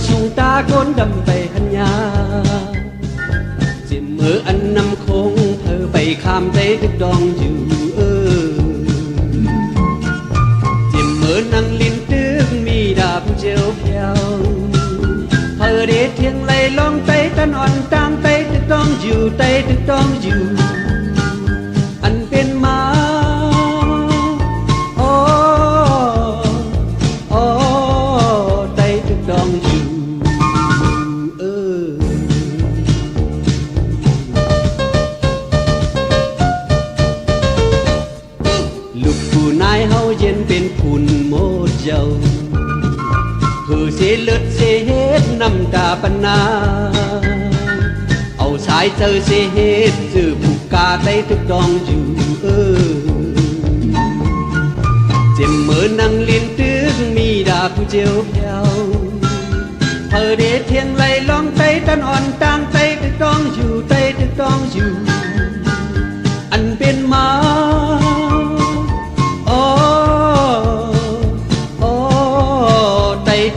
ชูตาคนดำไปหันยาจิมมืออันนำคงเธอไปข้ามใจตึกดองอยู่จิมมือนั่งลิ้นตึกมีดาบเจียวเพียวเธอเด็ดเทียงไหลลองไตตันอ่อนตามไตตึกดองอยู่ไตตึกดองอยู่อันเป็นมาเป็นคุณโมดเจ้าเพื่อเสียเลือดเสียเฮ็ดน้ำตาปนาเอาสายเจอเสียเฮ็ดซื้อผูกกาได้ทุกดองอยู่เจ็บมือนั่งลิ้นตึกมีดาบเจียวเพียวเธอเด็ดเทียงไหลลองไตตันอ่อนต่างไตทุกดองอยู่ไตทุกดองอยู่อันเป็นมา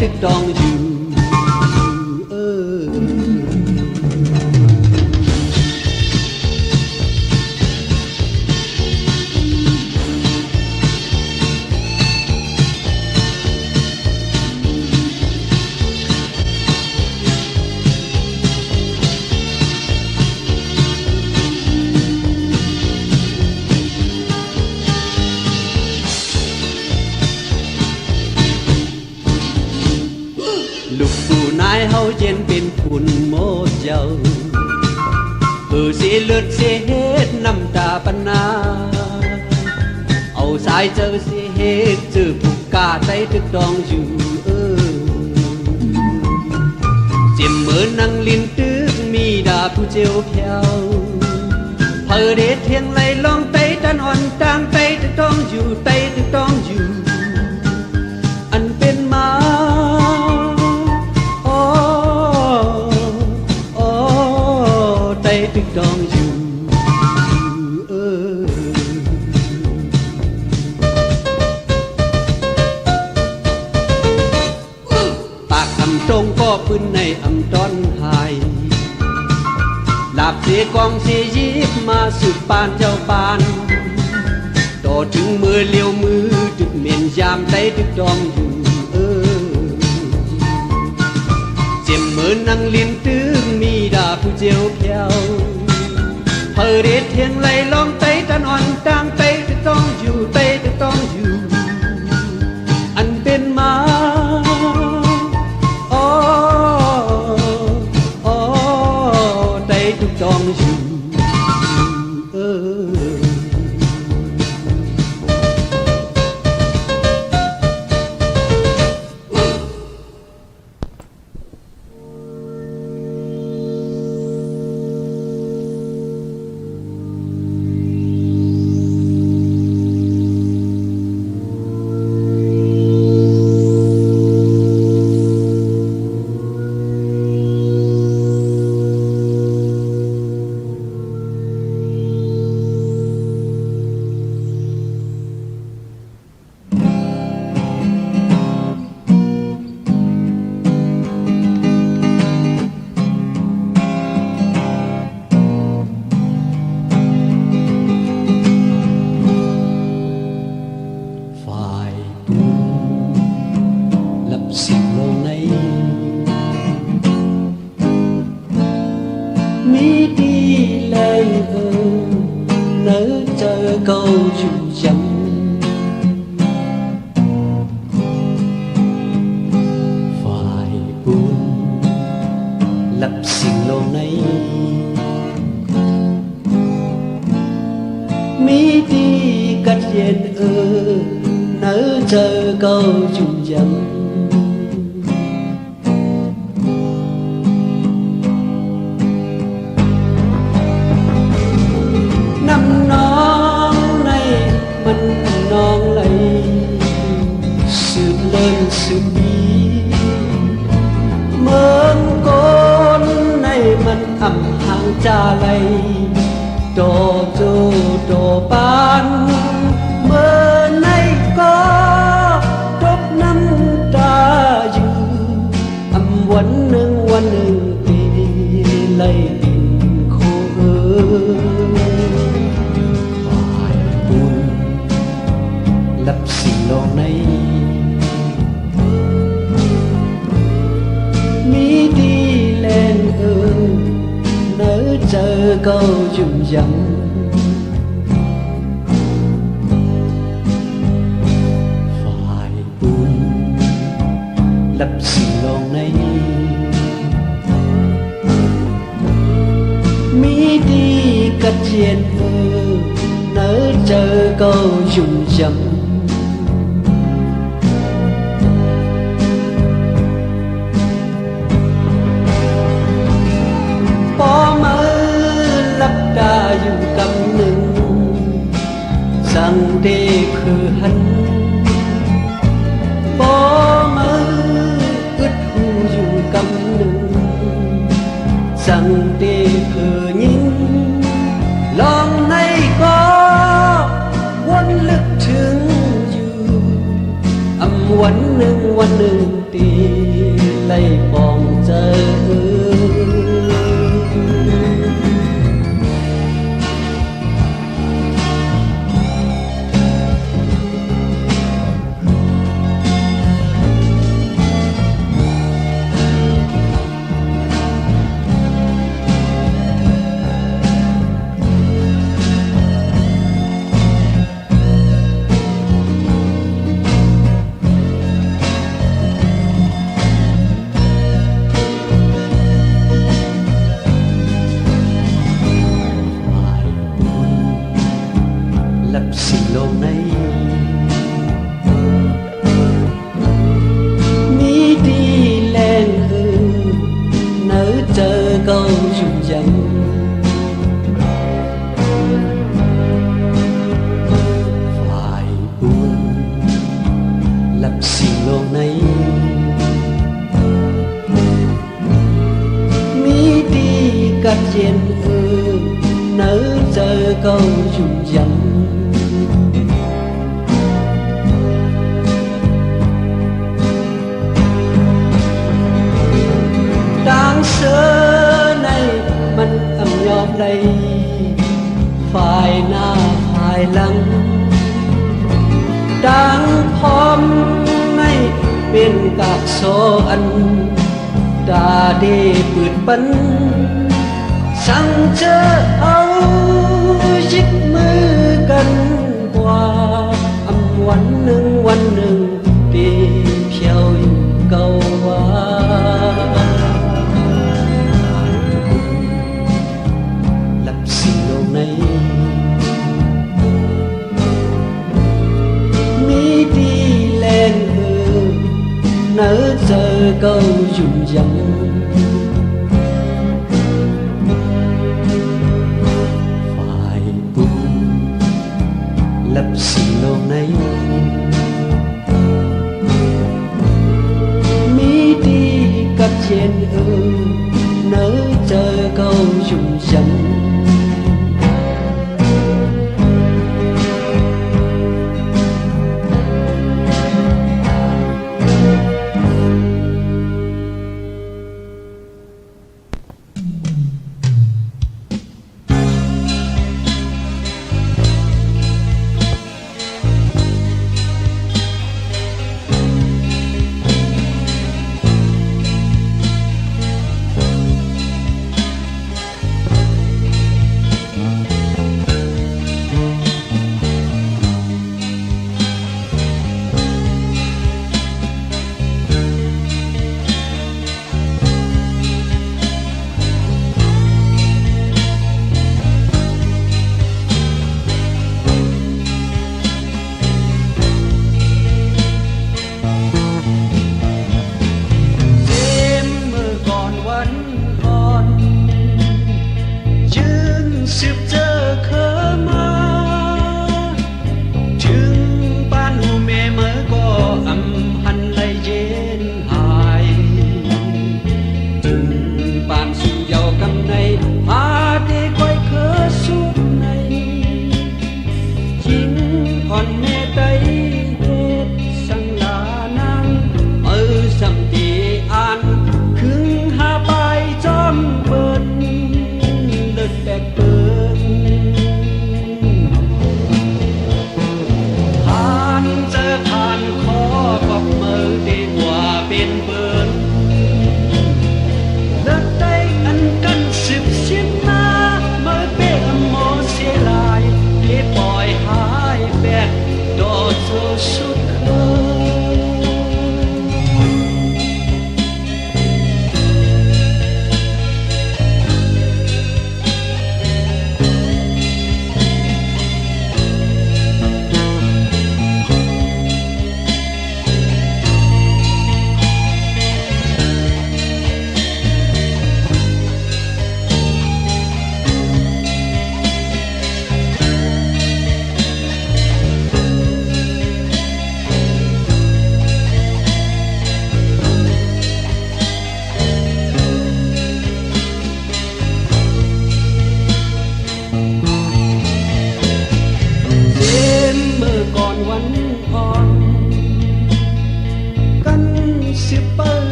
ตึกดองอยู่ลูกผู้นายเฮาเย็นเป็นคุณโมดเจ้าเพื่อเสียเลือดเสียเฮ็ดน้ำตาปนาเอาสายเจอเสียเฮ็ดจื้อผูกกาได้ตึกดองอยู่เจ็บมือนั่งลิ้นตึกมีดาบผู้เจียวเพียวเธอเด็ดเทียงไหลลองไตตันอ่อนต่างไตตึกดองอยู่ไตตึกดองอยู่อันเป็นมาตึกดองอยู่ปากคำตรงก็ปืนในอำต้นหายหลับเสียกองเสียยิบมาสุดปานเจ้าปานต่อถึงมือเลี้ยวมือจุดเมียนยามไตตึกดองอยู่เจ็บมือนั่งลิ้นตึงมีดาบผู้เจียวเพียวเธอเด็ดเทียงไหลลองไตตันอ่อนต่างไตตึกดองอยู่ไตตึกดองอยู่อันเป็นมาไตตึกดองอยู่มีดีแรงเนอเจอcâu chủ chấm phải buồn lậpสิ่งเหล่านี้มีดีกัดเย็นเนอเจอcâu chủ chấmน้องไหลสืบเล่นสืบดีเมืองโกนในมันอ่ำห่างจาไหลโดโจโดปานเมื่อในก็ทบน้ำตา này mi đi lên nỡ chờ câu dùm dầm phải buồn lập sự lòng này mi đi cất diện nỡ chờ câu dùm dầmอยู่กำหนึ่งสั่งเดคือหันบ่มืออึดหูอยู่กำหนึ่งสั่งเดคือยิงลองให้ก็วนลึกถึงอยู่วันหนึ่งตีไล่ปองเจอสิ่งโลกnày mi đi lên nỡ chờ câu dùm dầm phải buồn lậpสิ่งโลกnày mi đi cất diện nỡ chờ câu dùm dầm xưa nay mình âm nhòm đây phải na phải lăng đangพร้อม nay bên các số anh đã đi vượt bắn sang chờ âu dích mưaกันกว่าวันหนึ่งปีเพียวอยู่เก่าว่าnày mi đi lên nỡ chờ câu dùm dầm phải buồn lập sự lâu này mi đi cất trên nỡ chờ câu dùm dầm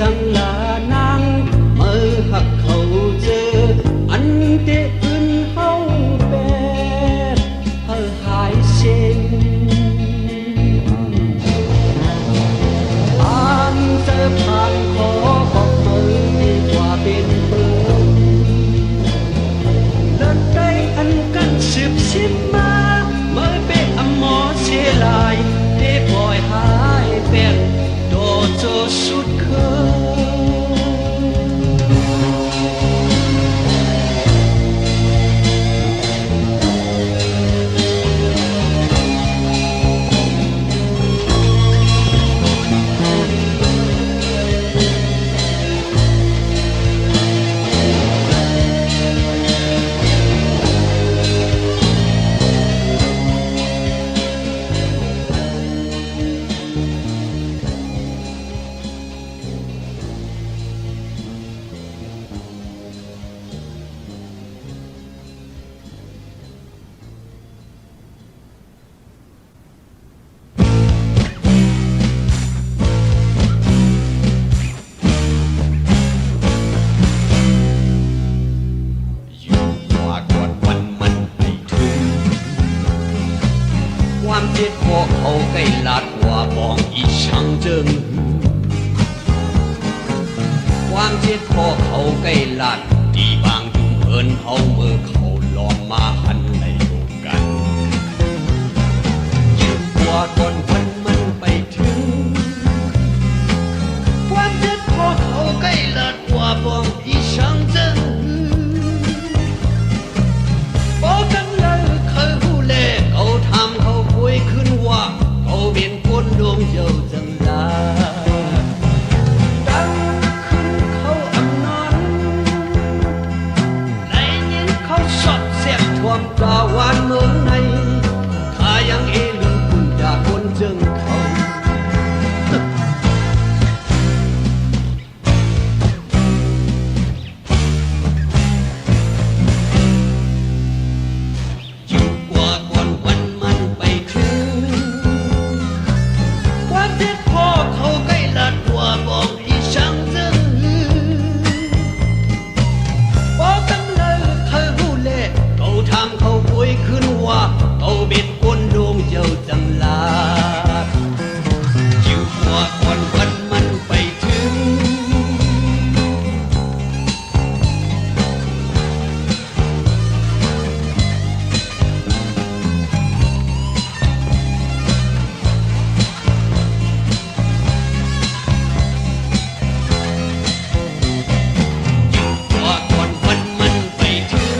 สังลานางเมื่อหักเขาเจออันเตอื่นเฮาแปดเฮาหายเส้นผ่านเจอผ่านขอบอกเมื่อดีกว่าเป็นเปิดเลิศได้อันกันสิบมาเมื่อเป็นอมอเสียลายได้ปล่อยหายเป็นโดโจสุดเคความเจ็บพอเขาใกล้ลัดว่าบองอีช่างเจิงความเจ็บพอเขาใกล้ลัดที่บางจุ่มเอินเขาเมื่อเขาลองมาหันในโลกกันยืดกว่าก่อนวันมันไปถึงความเจ็บพอเขาใกล้ลัดว่าบองอีช่างเจิงบอกกันเลยเคยหูเล่เขาทำเขาคุยขึ้นว่าเขาเป็นคนดวงเจ้าจังลาดังขึ้นเขาอำนอนไหลยินเขาสอดแสบท่วมตาหวานเมืองในข้ายังเอลืมคุณจากคนจึงเขาเป็นคนดวงเจ้าจังลาอยู่กว่าก่อนวันมันไปถึงอยู่กว่าก่อนวันมันไปถึง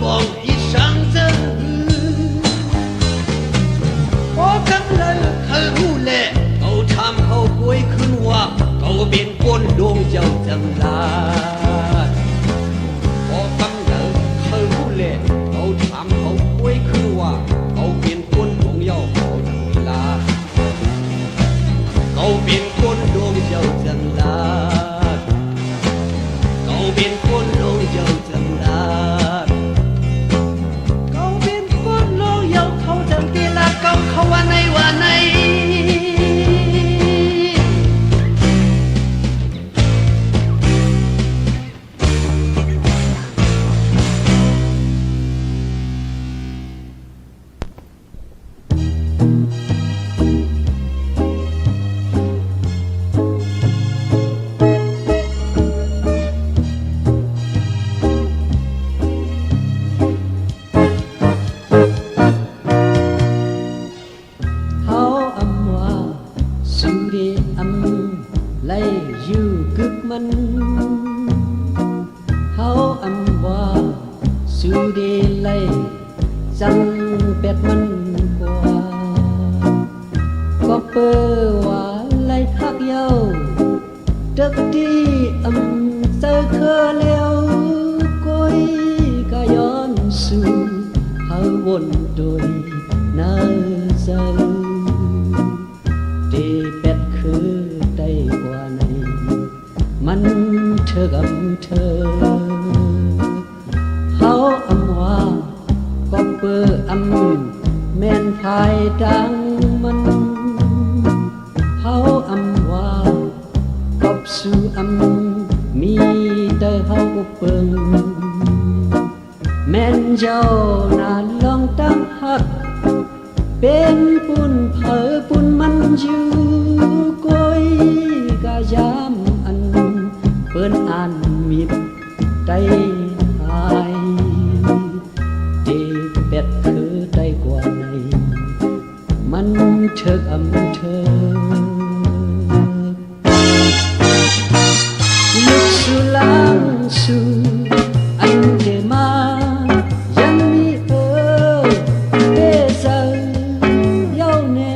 บอกอีสังเจอพอกันเลยเขาหูแลเขาทำเขาคุยขึ้นว่าเขาเป็นคนดวงเจ้าจังลาพอกันเลยเขาหูแลเขาทำเขาคุยขึ้นว่าเขาเป็นคนดวงเจ้าเขาจังลาเขาเป็นคนดวงเจ้าจังลาเขาเป็นคนดวงเจ้าจังลาเขาว่าในว่าในเฮาอำว่าสุเดไลจัง เป็ดมันกว่าก็เปื้อว่าไล่ทักเย้าตึกที่เจอเคอเลี้ยวก้อยก็ย้อนสู่เฮาวนโดยน่าเศร้าเดเป็ดคือได้กว่าไหนมันเธอกับเธอเฮาว่าก็เปื้อแม่นภายดังมันเฮาว่าก็สู่มีแต่เฮาก็เปิงแม่นเจ้าน่าลองตั้งหักเป็นปุ่นเผอปุ่นมันอยู่ก้อยกะยามเปิ้นอ่านมิดได้หายเดเป็ดคือได้กว่าไหนมันเถิกเธอลุกสู่ล้างสู่เดมายังมีเบเซอเย้าแน่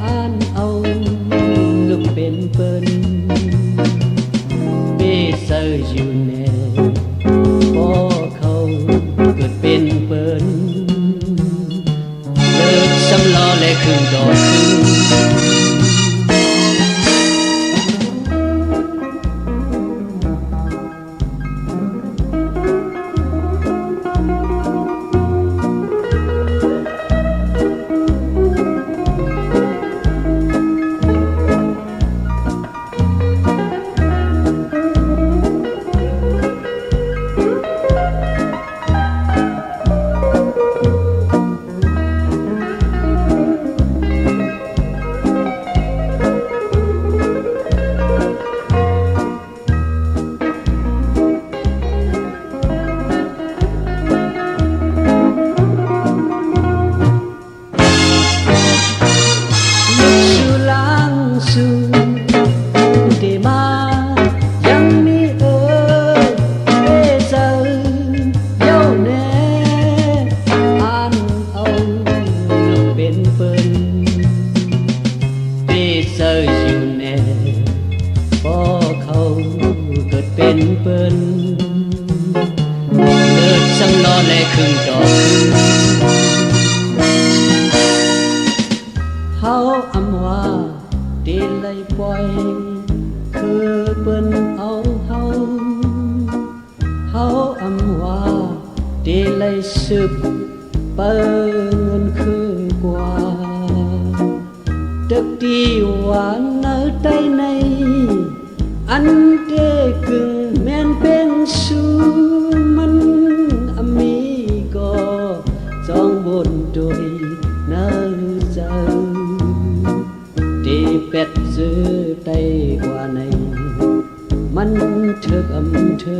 อ่านเอาลุกเป็นเปิ้นเบเซออยู่แน่พอเขาเกิดเป็นเปิ้นเลิกสำล้อและครึ่งดอกครึ่งเป็นเปิ้นเลิกสังล้อและครึ่งดอกครึ่งเฮาว่าเดลัยปล่อยคือเปิ้นเอาเฮาว่าเดลัยสึกเปิ้นเงินคือกว่าตึกที่ว่าเนื้อใต้ในอันเดกึ่งแม่นเป็นสูมันมีก็จองบนโดยน่าเจ้าเดเป็ดซื้อได้กว่าไหนมันเถิกเธอ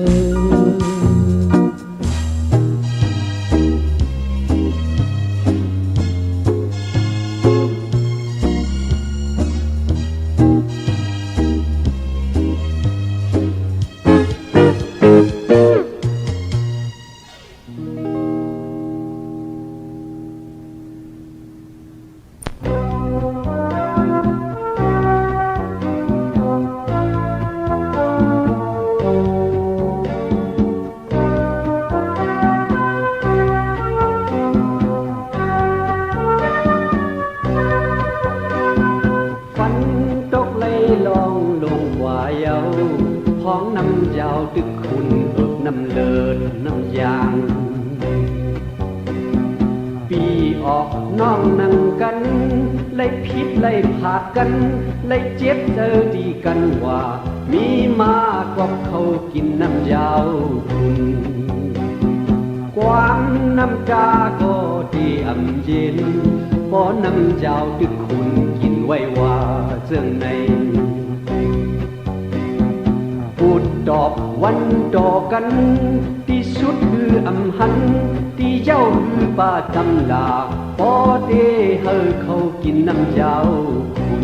ลองลงกว่าเยาห้องน้ำยาวตึกคุณเอิบน้ำเลิศน้ำยางปีออกน้องนั่งกันไล่พิษไล่ผาดกันไล่เจ็บเจอดีกันว่ามีมากกว่าเขากินน้ำยาวคุณความน้ำจาก็ดีเย็นพอน้ำยาวตึกคุณกินไว้ว่าเสื่องในพูดดอกวันดอกกันที่สุดคือหันที่เย้าคือป้าจำลาพอเดเฮอเขากินน้ำยาวคุณ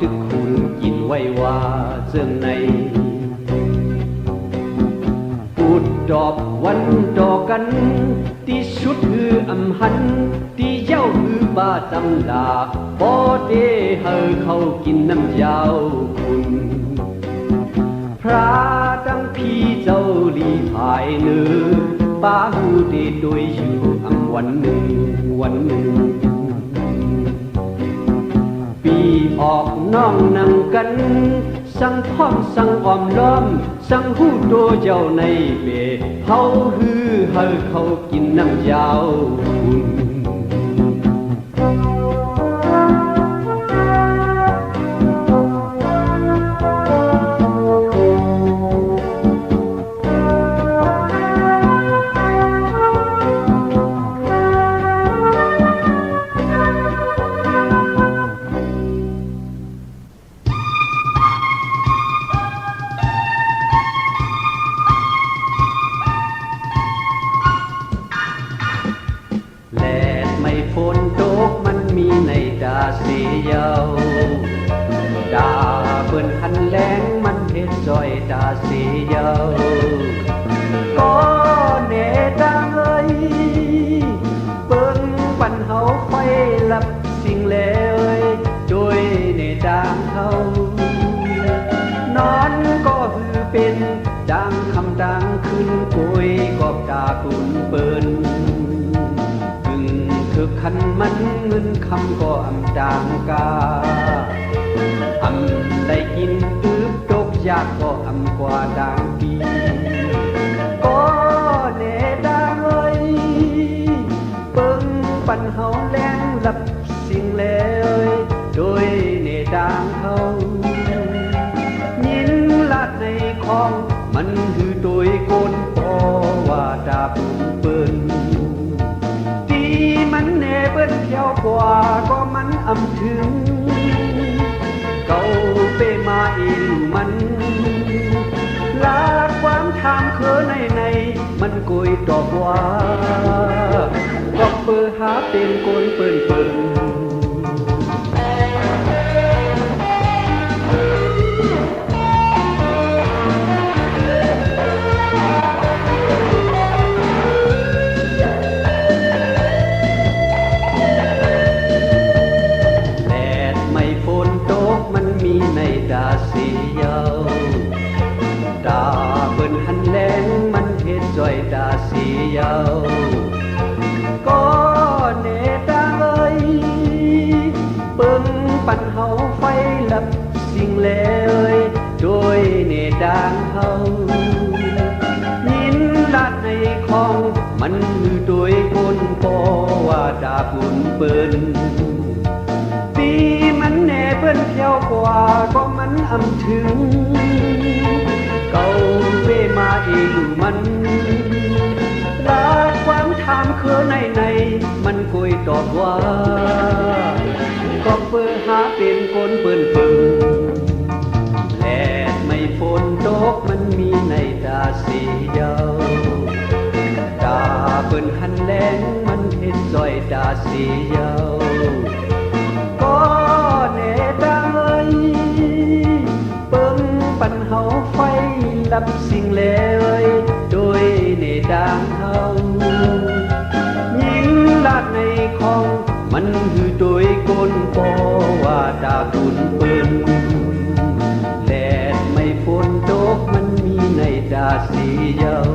ตึกคุณกินไว้ว่าเสื่องในพูดดอกวันดอกกันที่ชุดคืออำหันที่เย้าคือบาจำลาบ่ได้เฮาเขากินน้ำยาวคุณพระตั้งพี่เจ้าลีภายเนื้อป้าหูได้โดยอยู่อำวันหนึ่งปีออกน้องนั่งกันสั่งพร้อมสั่งอ้อมล้อมสั่งหูโตเจ้าในเบเฮาฮือเฮาเขากินน้ำยาวคุณฝนตกมันมีในดาเสียวดาเปิ้นหันแรงมันเฮ็ดจอยดาเสียวก็เนดังเอ้ยเปิ้นปันเฮาไฟลับสิ่งแล้วโดยเนดังเฮานอนก็คือเป็นดังคำดังขึ้นกุยกอบดาคุณเปิ้นคือคันมันเงินคำก็อำดางกาอำได้กินอึบตกยากก็อำกว่าดังปีก็เนดังเอ้ยเปิ้งปันเฮาแรงลับสิ่งแล้วโดยเนดังเฮายินละในของมันคือโดยโกนพอว่าดาบุญเปิ้นมันเนเปิ้นเที่ยวกว่าก็มันอำถึงเก่าไปมาอีหลูมันลาความทามเคอในมันกุยตอบว่าก็เปิดหาเป็นโกนเปิ้นดาเสียวดาเปิ้นหันแรงมันเฮ็ดจอยดาเสียวก็เนดังเอ้ยเปิ้งปันเฮาไฟลับสิ่งแล้วโดยเนดังเฮายินละในของมันมือโดยคนพอว่าดาบุญเปิ้นปีมันแน่เปิ้นเที่ยวกว่าก็มันอำถึงเก่าเวมาเองมันลาดความถามเคอในมันกุยตอบว่าก็เปิดหาเป็นคนเปิ้นแลดไม่ฝนตกมันมีในดาเสียวดาเปิ้นหันแรงมันเฮ็ดจอยดาเสียวก็เนดังเอ้ยเปิ้งปันเฮาไฟลับสิ่งแล้วโดยเนดังเฮายิงลาดในของมันคือโดยกลปอว่าดาบุญเปิ้นแลดไม่ฝนตกมันมีในดาเสียว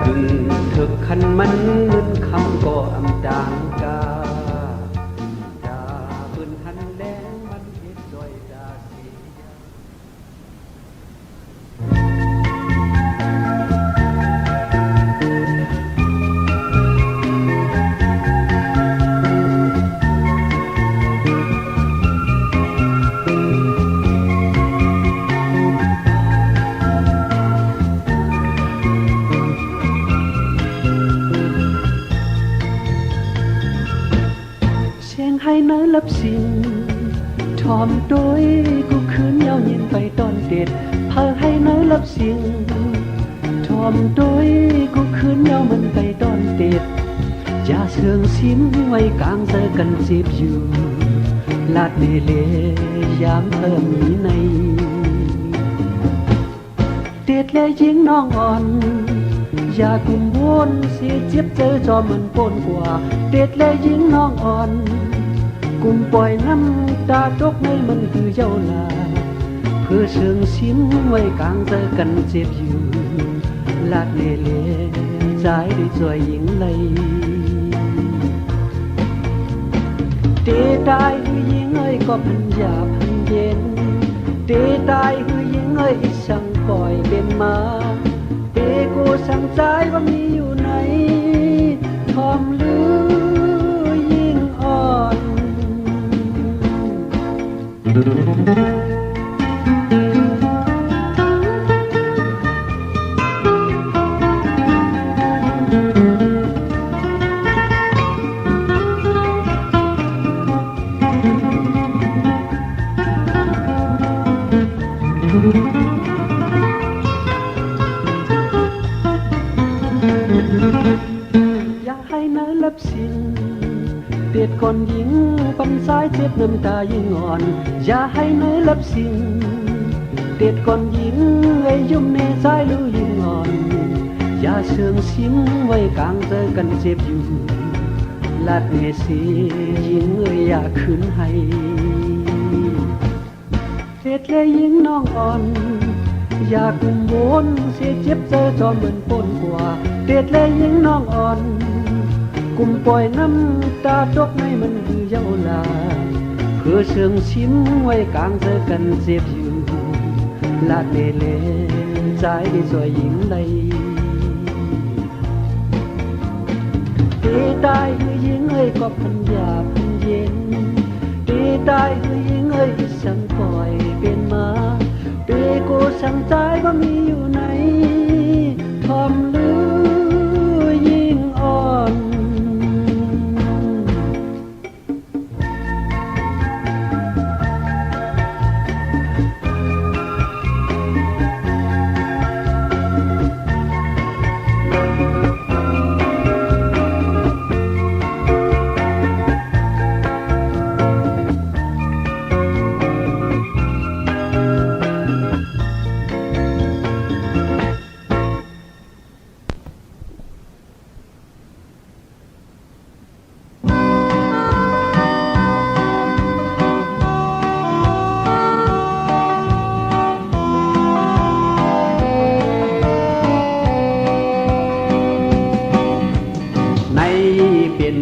กึ่งถึกคันมันเงินคำก็อำดางกาให้เนื้อลับสิ่งทอมโดยกูคืนเยาเย็นไปตอนเด็ดพาให้เนื้อลับสิ่งทอมโดยกูคืนเยามันไปตอนเด็ดอย่าเสื่องสิ้นไว้กลางเจอกันเจ็บอยู่ ลาดเนเลยามเพิ่มมีในเด็ดและยิงน้องอ่อนอย่ากุมวนเสียเจ็บเจอจอมันปนกว่าเด็ดและยิงน้องอ่อนกุมปล่อยน้ำตาตกในมันคือเจ้าลาเพื่อเชิงสิ้นไว้กลางเจอกันเจ็บอยู่ลาดเนเลใจได้จอยยิงเลยเตตายคือยิงเอ้ยก็พันยาพันเย็นเตตายคือยิงเอ้ยช่างปล่อยเป็นมาเตกูช่างใจว่ามีอยู่ไหนทอมลือยิงอ่อนอย่าให้น้าลับสิ้นเด็ดก่อนยิงปันซ้ายเจ็บน้ำตายิ่งอ่อนอย่าให้น้าลับสิ้นเด็ดก่อนยิงไอ้ยุ่มในซ้ายรู้ยิ่งอ่อนอย่าเชิงสิ้นไว้กลางเจอกันเจ็บอยู่ลาดเงสียิงเอ้ยอย่าคืนให้เด็ดเลยยิงน้องอ่อนอยากกุมวนเสียเจ็บเจอจอมเหมือนปนกว่าเด็ดเลยยิงน้องอ่อนกุมปล่อยน้ำตาตกในมันคือเย้าลาเพื่อเชิงชิมไว้กลางเจอกันเจ็บอยู่ลาดเนเลใจได้สวยหญิงเลยเตตายคือยิงเอ้ยก็พันยาพันเย็นเตตายคือยิงเอ้ยช่างปล่อยเป็นมาเปโกช่างใจว่ามีอยู่ไหนทอมลือยิงอ่อน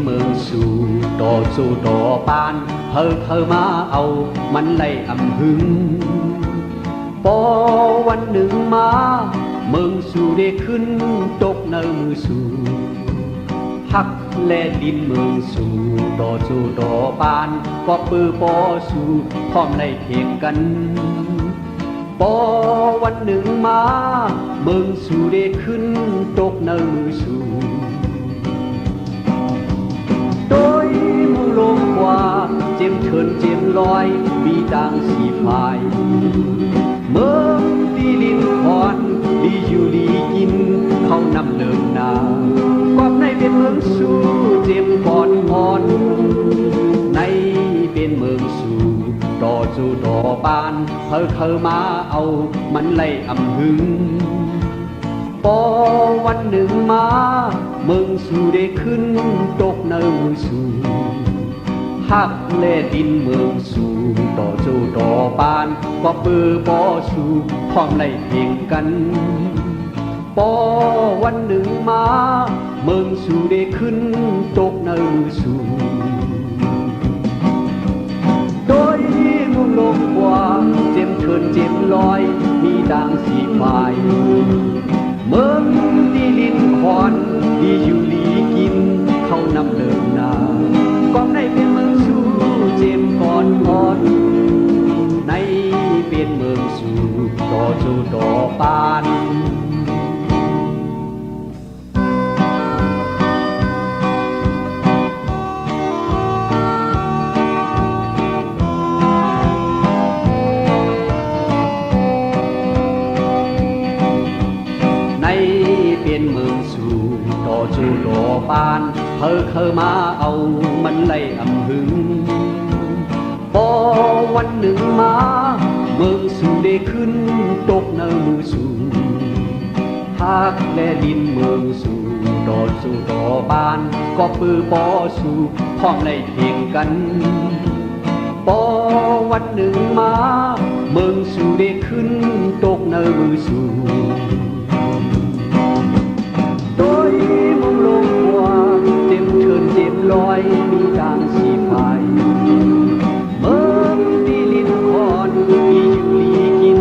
เมืองสู่ต่อสู่ต่อปานเธอมาเอามันไล่อำหึงพอวันหนึ่งมาเมืองสู่ได้ขึ้นตกในมือสู่หักและดินเมืองสู่ต่อสู่ต่อปานปอปือปอสู่พร้อมไล่เพียงกันพอวันหนึ่งมาเมืองสู่ได้ขึ้นตกในมือสู่ลงกว่าเจ็มเชิญเจ็มลอยมีดังสีฝ่ายเมืองดีลินคอนดีอยู่ดีกินเขานำเลิงนากอบในเป็นเมืองสู่เจ็มก่อนอ่อนในเป็นเมืองสู่ต่อสู่ต่อปานเธอมาเอามันไล่อำหึงพอวันหนึ่งมาเมืองสู่ได้ขึ้นตกในมือสู่หักเล่ดินเมืองสู่ต่อจูต่อปานก็ปือปอสู่พร้อมไล่เพียงกันพอวันหนึ่งมาเมืองสู่ได้ขึ้นตกในมือสู่โดยมุ่งลงกว่าเจ็มเชิญเจ็มลอยมีดังสีฝ่ายเมืองดีลินคอนดีอยู่ลีกินเขานำเลิงนากองในเป็นเมืองสู่เจ็มก่อนอ่อนในเป็นเมืองสู่ต่อสู่ต่อปานเป็นเมืองสู่ต่อสู่ต่อปานเธอมาเอามันไล่อำหึงพอ วันหนึ่งมาเมืองสู่ได้ขึ้นตกในมือสู่ฮักและดินเมืองสู่ต่อสู่ต่อบ้านก็ปือปอสู่พร้อมได้เพียงกันปอวันหนึ่งมาเมืองสู่ได้ขึ้นตกในมือสู่โดยมองลงหัวเต็มเชิญเจ็บลอยมีกางสีพายเมืองดีลินคอนมีอยู่ลีกิน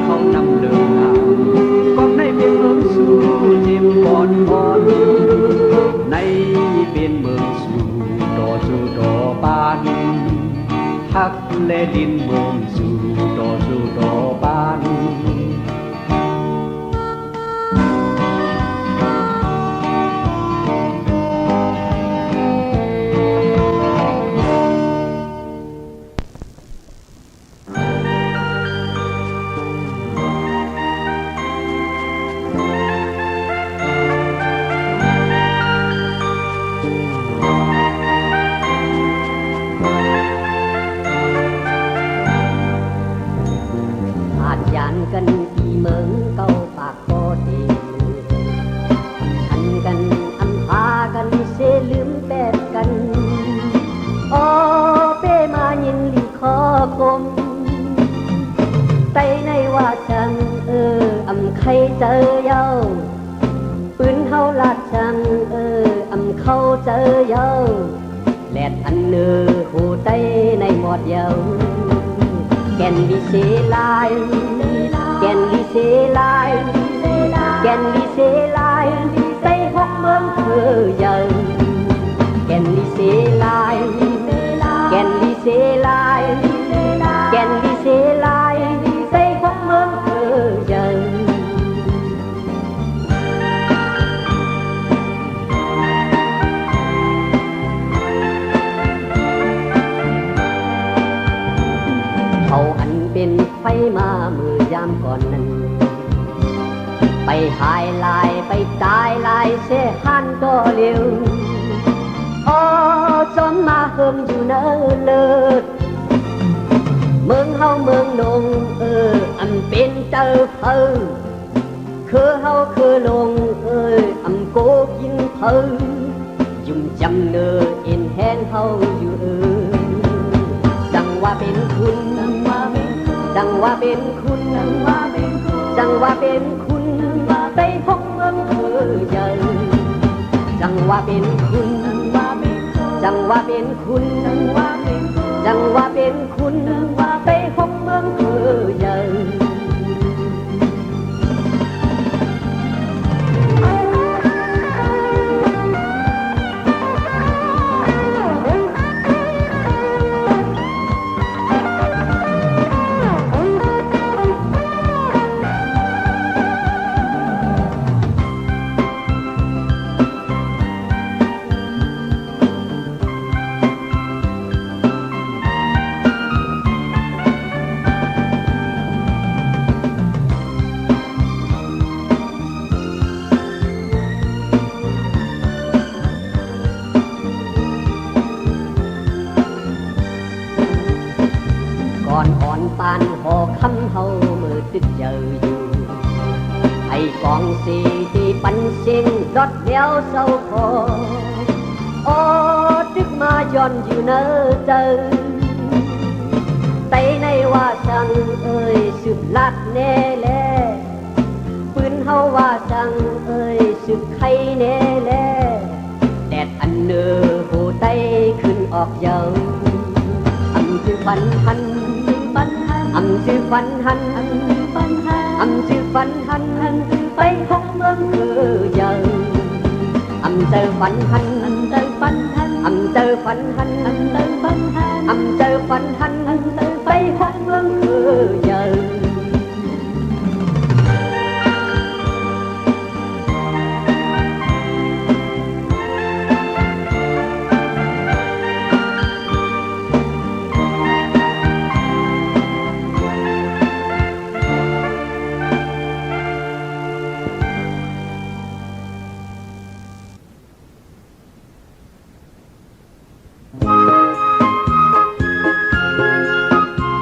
เขานำเดินทางก็ในเป็นเมืองสู่เจ็บก่อนอ่อนในเป็นเมืองสู่ต่อสู่ต่อบ้านฮักและดินเมืองสู่ต่อสู่ต่อบ้านกันที่เมืองเก่าปากโคตีทันกันอันพากันเสลืมแปดกันโอเป้มายินลีขอคมไตในว่าจังอำใครเจอเย้าปืนเฮาลาดจังอำเขาเจอเย้าแลดอันหูไตในหมดเย้าแก่นดิเสลายแก่นลิเซลายแก่นลิเซลายใส่หกเมืองคือเยินแก่นลิเซลายแก่นลิเซลายแก่นลิเซลายใส่หกเมืองคือเยินเขาอันเป็นไฟมามือยามก่อนนั้นไปหายลายไปตายลายเสหันก็เร็วอ๋อจอมมาเฮิมอยู่เนิ่นเลิศเมืองเฮาเมืองนงอันเป็นเจ้าเพิ่งคือเฮาคือลงอันโกกินเพิ่งยุ่มจำเนอเอ็นแทนเฮาอยู่จังว่าเป็นคุณจังว่าเป็นคุณจังว่าเป็นคุณไปพบเมืองคือเยินจังว่าเป็นคุณจังว่าเป็นคุณจังว่าเป็นคุณไปพบเมืองคือเยินปานหอคำเฮามือตึกเจออยู่ไอ้กองสีที่ปันเสียงรถเดียวเศร้าพอโอ้ตึกมาย้อนอยู่เนอเจอไตในว่าจังสืบลัดแน่แลปืนเฮาว่าจังสืบไข่แน่แลแดดอันเนอหูไตขึ้นออกเยาอันคือฟันหันอำชื่อฟันหันอำชื่อฟันหันไปพบเมืองคือเยินอำเจอฟันหันอำเจอฟันหันอำเจอฟันหันอำเจอฟันหันไปพบเมืองคือเยิน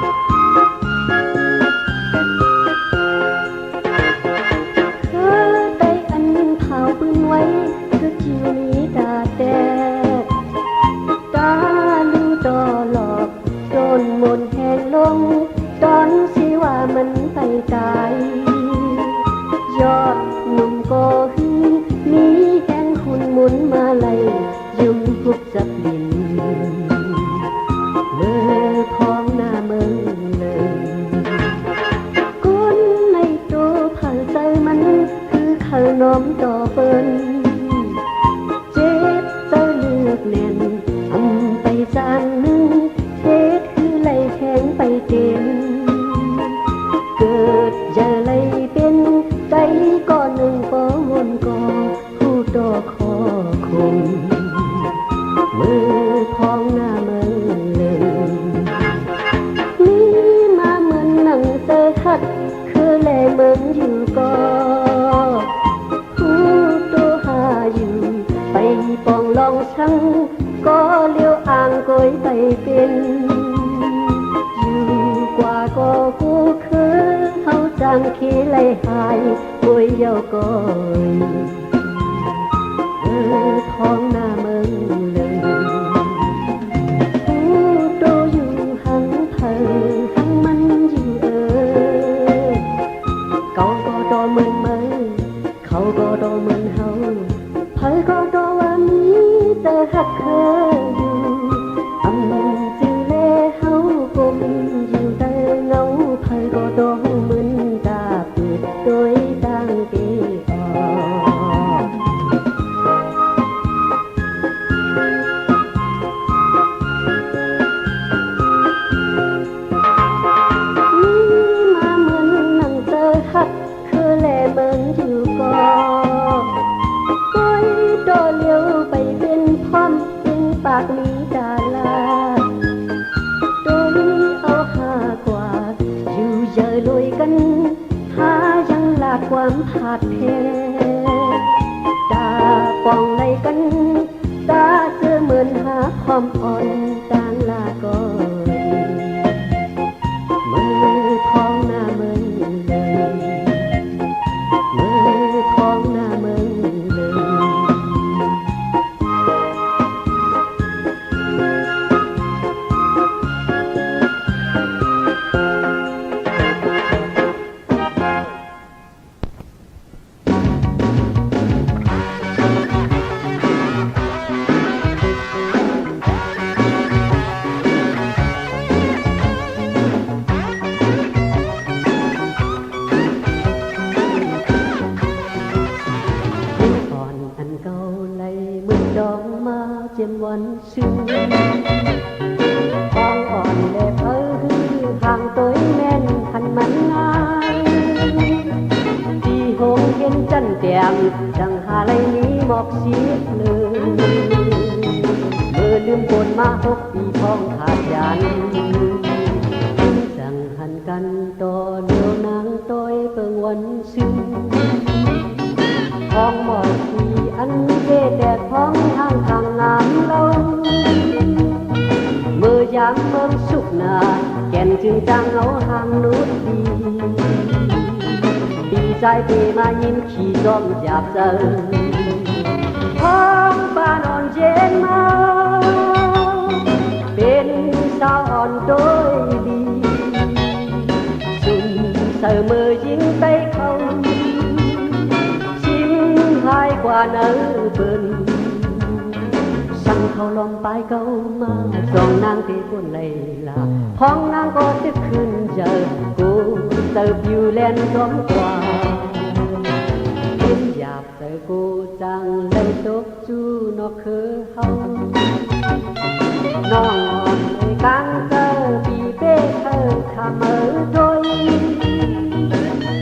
เ อมต่อเปิ้นเจ็บเตอเลือกแน่นอำไปจานหนึ่งเฮ็ดคือไหลแข็งไปเต็มเกิดจะไหลเป็นไก่ก้อนหนึ่งปอวนกอผู้ต่อคอคงมือพองหน้าเมืองเลยนี่มาเหมือนหนังเตอหัดคือแลเมืองอยู่ก็ผู้ตัวหาอยู่ไปปองลองช่างก็เลี้ยวอ่างก้อยไปเป็นอยู่กว่าก็กูคือเขาจางขี้ไหลหายก้อยเยาก้อยท้องหน้าเมืองเลยผู้โตอยู่หังเธอหังมันอยู่เก่าก็โตเหมือนเมืองเขาก็โตเหมือนเฮาเผยก็โตว่ามีแต่หักเคยอยู่อำจือเล่เฮากลมอยู่แต่เงาเผยก็โตเหมือนตาปิดโดยตั้งเกอหักคือแลเมืองอยู่ก็ก้อยโตเลี้ยวไปเป็นพร้อมเป็นปากมีดาลาโดยเอาหากว่าอยู่เยอะลุยกันหายังหลากความผาดเพตาปองไหลกันตาเจอเหมือนหาความอ่อนต่างลาก่อนมือพองหน้าเมืองของหน้าเมืองเลยเจ็มวันซึ้งทองอ่อนแลเพ้อคือห่างตัวแม่นคันมันงายที่หงเห็นจันแต้มจังหาไหลนี้หมอกสีเลยเมื่อลืมปนมา6 ปีพ้องขาดยันจังหันกันต่อเดียวนางต้อยเปิงวันซึ้งทองหมอกสีอันเย่แดดท้องทางงามเราเมื่อยามเมืองสุขนาแก่นจึงจางเอาห่างนุดดีใจปีมายิ้มขี่จอมหยาบเจอท้องบ้านอ่อนเย็นมาเป็นสาวอ่อนโดยดีสุ่มเสมอยิงไปเขาหายกว่าเนื้อเบิ่นสั่งเขาลองไปเก้ามาจองนางที่คนเลยล่ะห้องนางก็จะขึ้นเจอกูเติบอยู่แลนร้องกว่าเห็นหยาบเจอกูจังเลยตกจูนอกคือเฮาน้องอ่อนเลยกังเจอปีเป้เธอขามเมื่อโดย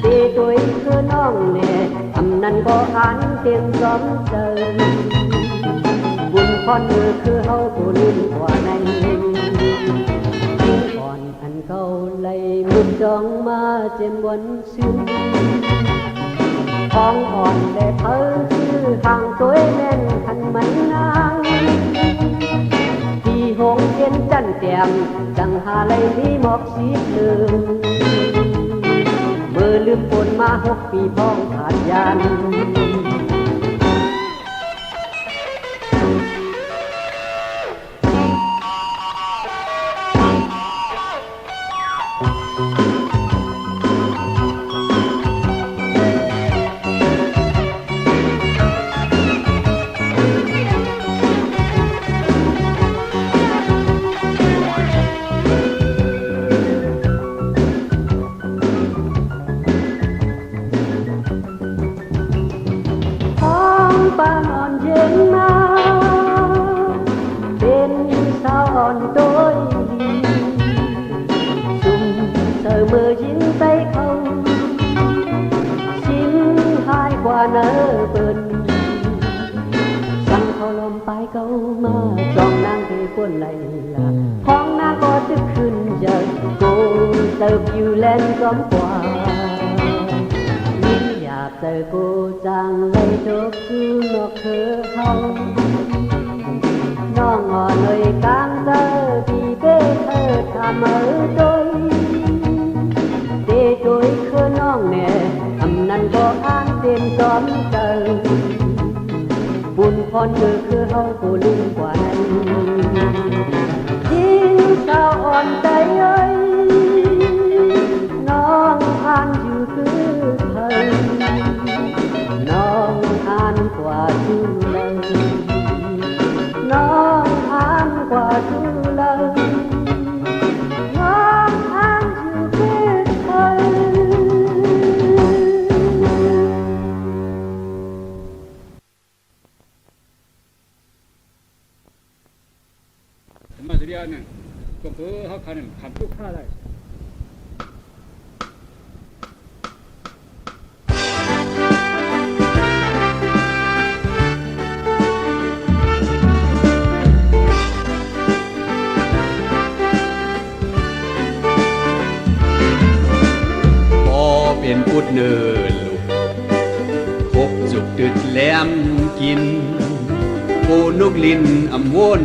ตีตัวคือน้องเนี่ยนั่นก็อ่านเต็มจอมเจอบุญพรมือคือเฮาผู้ลืมกว่าในก่อนอันเขาเลยมุดจองมาเจ็มวันซึ้งท้องอ่อนได้เพ้อชื่อห่างตัวแม่นคันมันนางที่หงเห็นจันแต้มจังหาไหลนี้หมอกสีเหลืองเมื่อลืมปนมา6 ปีพ้องขาดยัน ค mơ dính tay không xin hai qua nở bơnสั่งเขาลมปลายเก้ามาจองนางที่คนไหลลาของนางก็จะขึ้นเจอกูเติบอยู่แลนก้อมกว่ายิ่งอยากเจอกูจังเลยจบคือนอกเธอเขาน้องอ่อนเลยกลางเธอที่เบ้เธอทำเอาโดยเดโดยคือน้องแน่ทำนั้นก็อ่านเต็มจอมเจอบุญพรคือเฮาผู้ลืมกว่านั้นยิ่งสาวอ่อนใจเอ้ยน้องอ่านอยู่คือเธอน้องอ่านกว่าทุเลยน้องอ่านกว่าทุเลยน้องอ่านอยู่คือเธอมาสุริยะเนี่ยก็เพื่อเขาขันขันทุกข้าได้พอเป็นพุดเนินลูกคบจุกตึดแหลมกินโคนกลินอำวน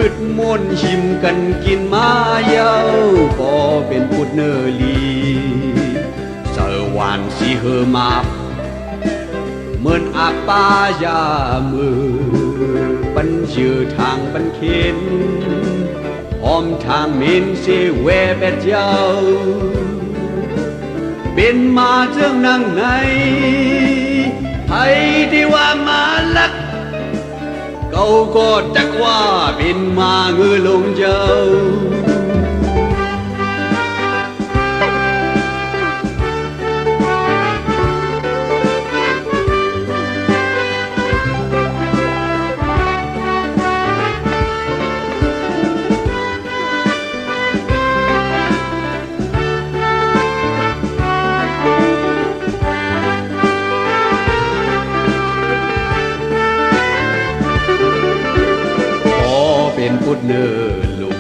ขึ้นมนหิมกันกินมาเยาพอเป็นพุดเนอลีเสวานสีเฮมาเหมือนอาปายามือปันเชื่อทางปันเข็นหอมทางเมนเสเวเบ็ดเยาเป็นมาเจ้านั่งไหนให้ที่ว่ามาลักเขาก็จักว่าเป็นมาเงือลงเจ้าพุดเนอลูก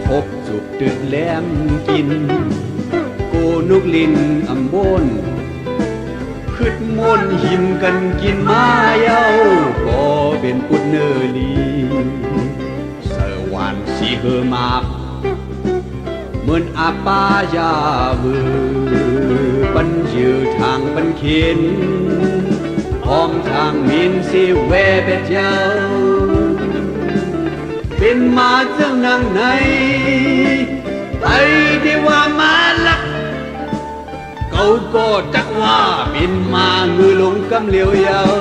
คบจุกตึดแหลมกินโกนกลินอำบนขึ้นมนหิมกันกินมาเย้าก็เป็นพุดเนอลีเสวานสีเฮมากเหมือนอาปายาเวอปันเยือทางปันเข็นหอมทางมินสิเวเบ็ดเย้าเป็นมาเจ้านั่งไหนไปที่ว่ามาลักเขาก็จักว่าเป็นมาเงือลงกำเหลียวยาว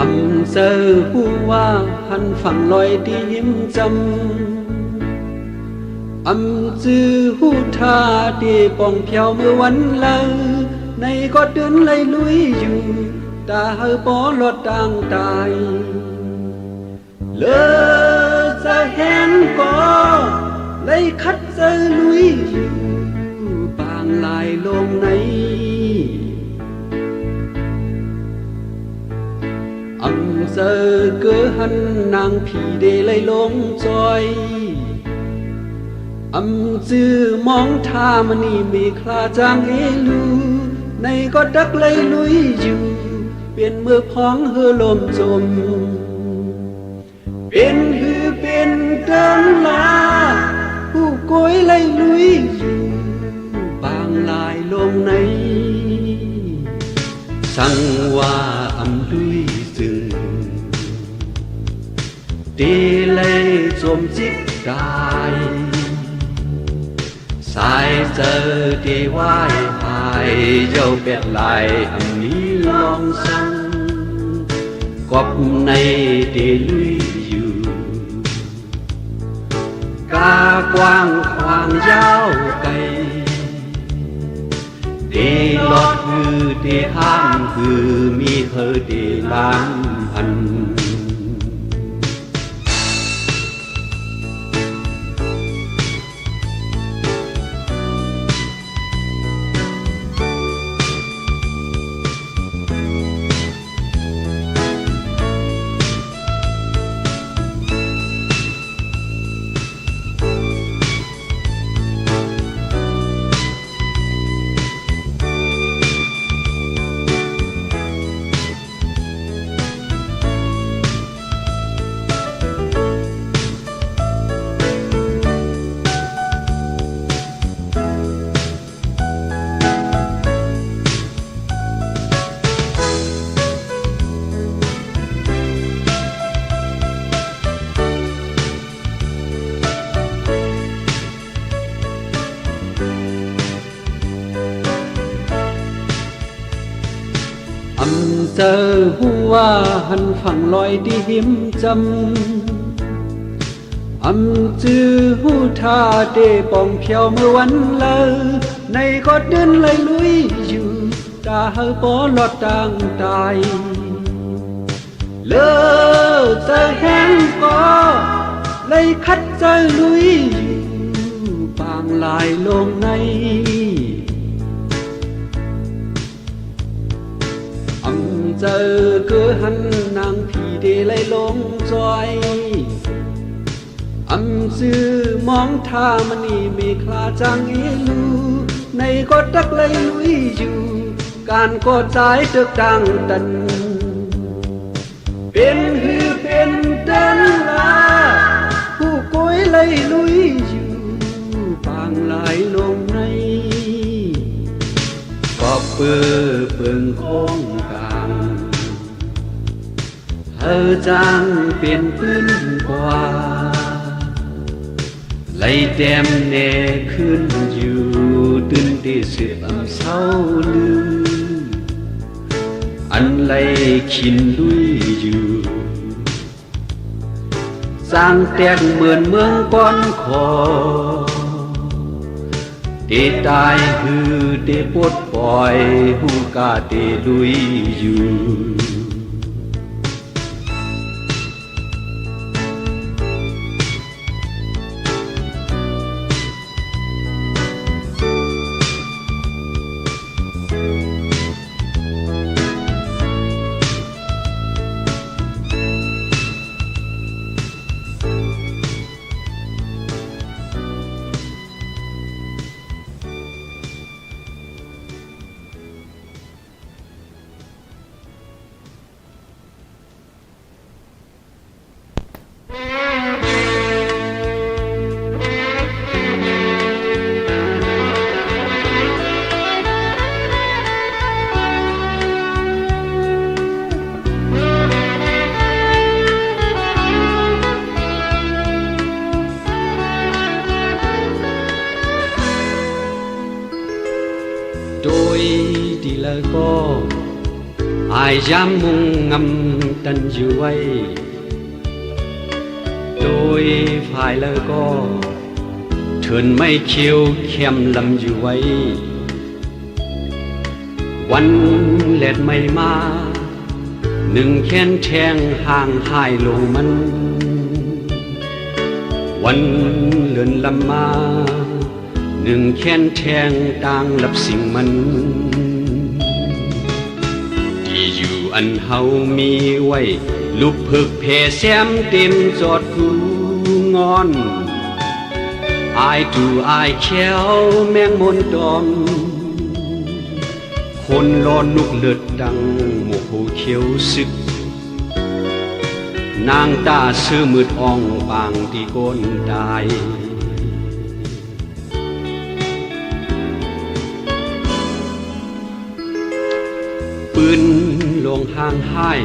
อำเซอผู้ว่าหันฝั่งลอยดีหิมจำอำจือหูท่าดีป่องเพียวเมื่อวันเลอในก็เดินเลยลุยอยู่ตาเฮอปอลอดต่างตายเลอจะเห็นก็เลยคัดเจอลุยอยู่บางลายลงในอำเซอเกือหันนางผีเดเลยลงจอยอำจือมองท่ามันนี่มีคลาจางเอลูในก็ดักเลยลุยอยู่เ เป็นมือพ้องเฮือลมจมเป็นหือเป็นเดินลาผู้โกยไล่ลุยอยู่บางลายลงในสั่งว่าอำลุยจึงตีเลยจมจิกกายสายเจอที่ไหวหายเจ้าเป็ดลายอันนี้ลองสั่งกบในที่ลุยอยู่กากว้างขวางยาวไกลที่ลอดคือที่ห้ามคือมีเธอที่ล้างพันเจอหัวหันฝั่งลอยดีหิมจำจือหูทาเดปองเพียวเมื่อวันเลอในก็เดินเลยลุยอยู่ตาเฮปอลอดต่างตายเลอเจอแห้งก็เลยคัดเจอลุยอยู่ปางลายลงในเจอคือหันนางผีเดลัยลงจอยซื้อมองท่ามันนี่ไม่คลาจางเอลูในก็ตักเลยลุยอยู่การก็ใจตึกดังตันเป็นหือเป็นเดินลาผู้โกยเลยลุยอยู่ปางลายลงในก็เปื้อเปิงโค้งกลางเธอจางเป็นพื้นกว่าไล่แต้มแน่ขึ้นอยู่ตื่นที่สืบเศร้าลืออันไล่ขินลุยอยู่สร้างแตกเหมือนเมืองก้อนคอที่ตายหือที่ปลดปล่อยหูกาที่ลุยอยู่โดยดีแล้วก็อายยามมุงงำตันอยู่ไว้โดยฝ่ายแล้วก็เถินไม่เคียวเข้มลำอยู่ไว้วันเล็ดไม่มาหนึ่งแค้นแทงห่างหายลงมันวันเลื่อนลำมาหนึ่งแค้นแทงต่างลับสิ่งมันที่อยู่อันเฮามีไว้ลุกเพิกเพแซมเต็มจอดกูงอนอายดูอายแควแมงมนดอมคนร้อนลุกเลือดดังโมโห ผู้เขียวซึกนางตาซื้อมืดอ่องปางที่ก้นได้ปืนลงห่างห้าย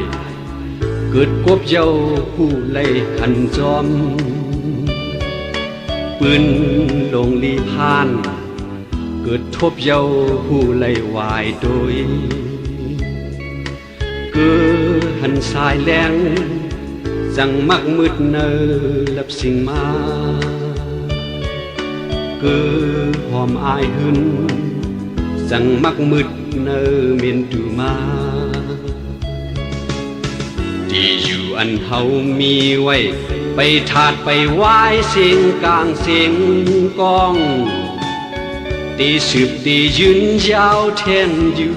เกิดกบเย้าผู้ไล่ขันจอมปืนลงลีพานเกิดทบเย้าผู้ไล่วายโดยเกิดหันสายแรงจังมักมืดเนอลับสิ่งมาเกิดหอมอายหึนจังมักมืดเนอเมียนตูมาที่อยู่อันเฮามีไว้ไปถาดไปไหว้เสียงกลางเสียงกองตีสืบตียืนยาวแทนอยู่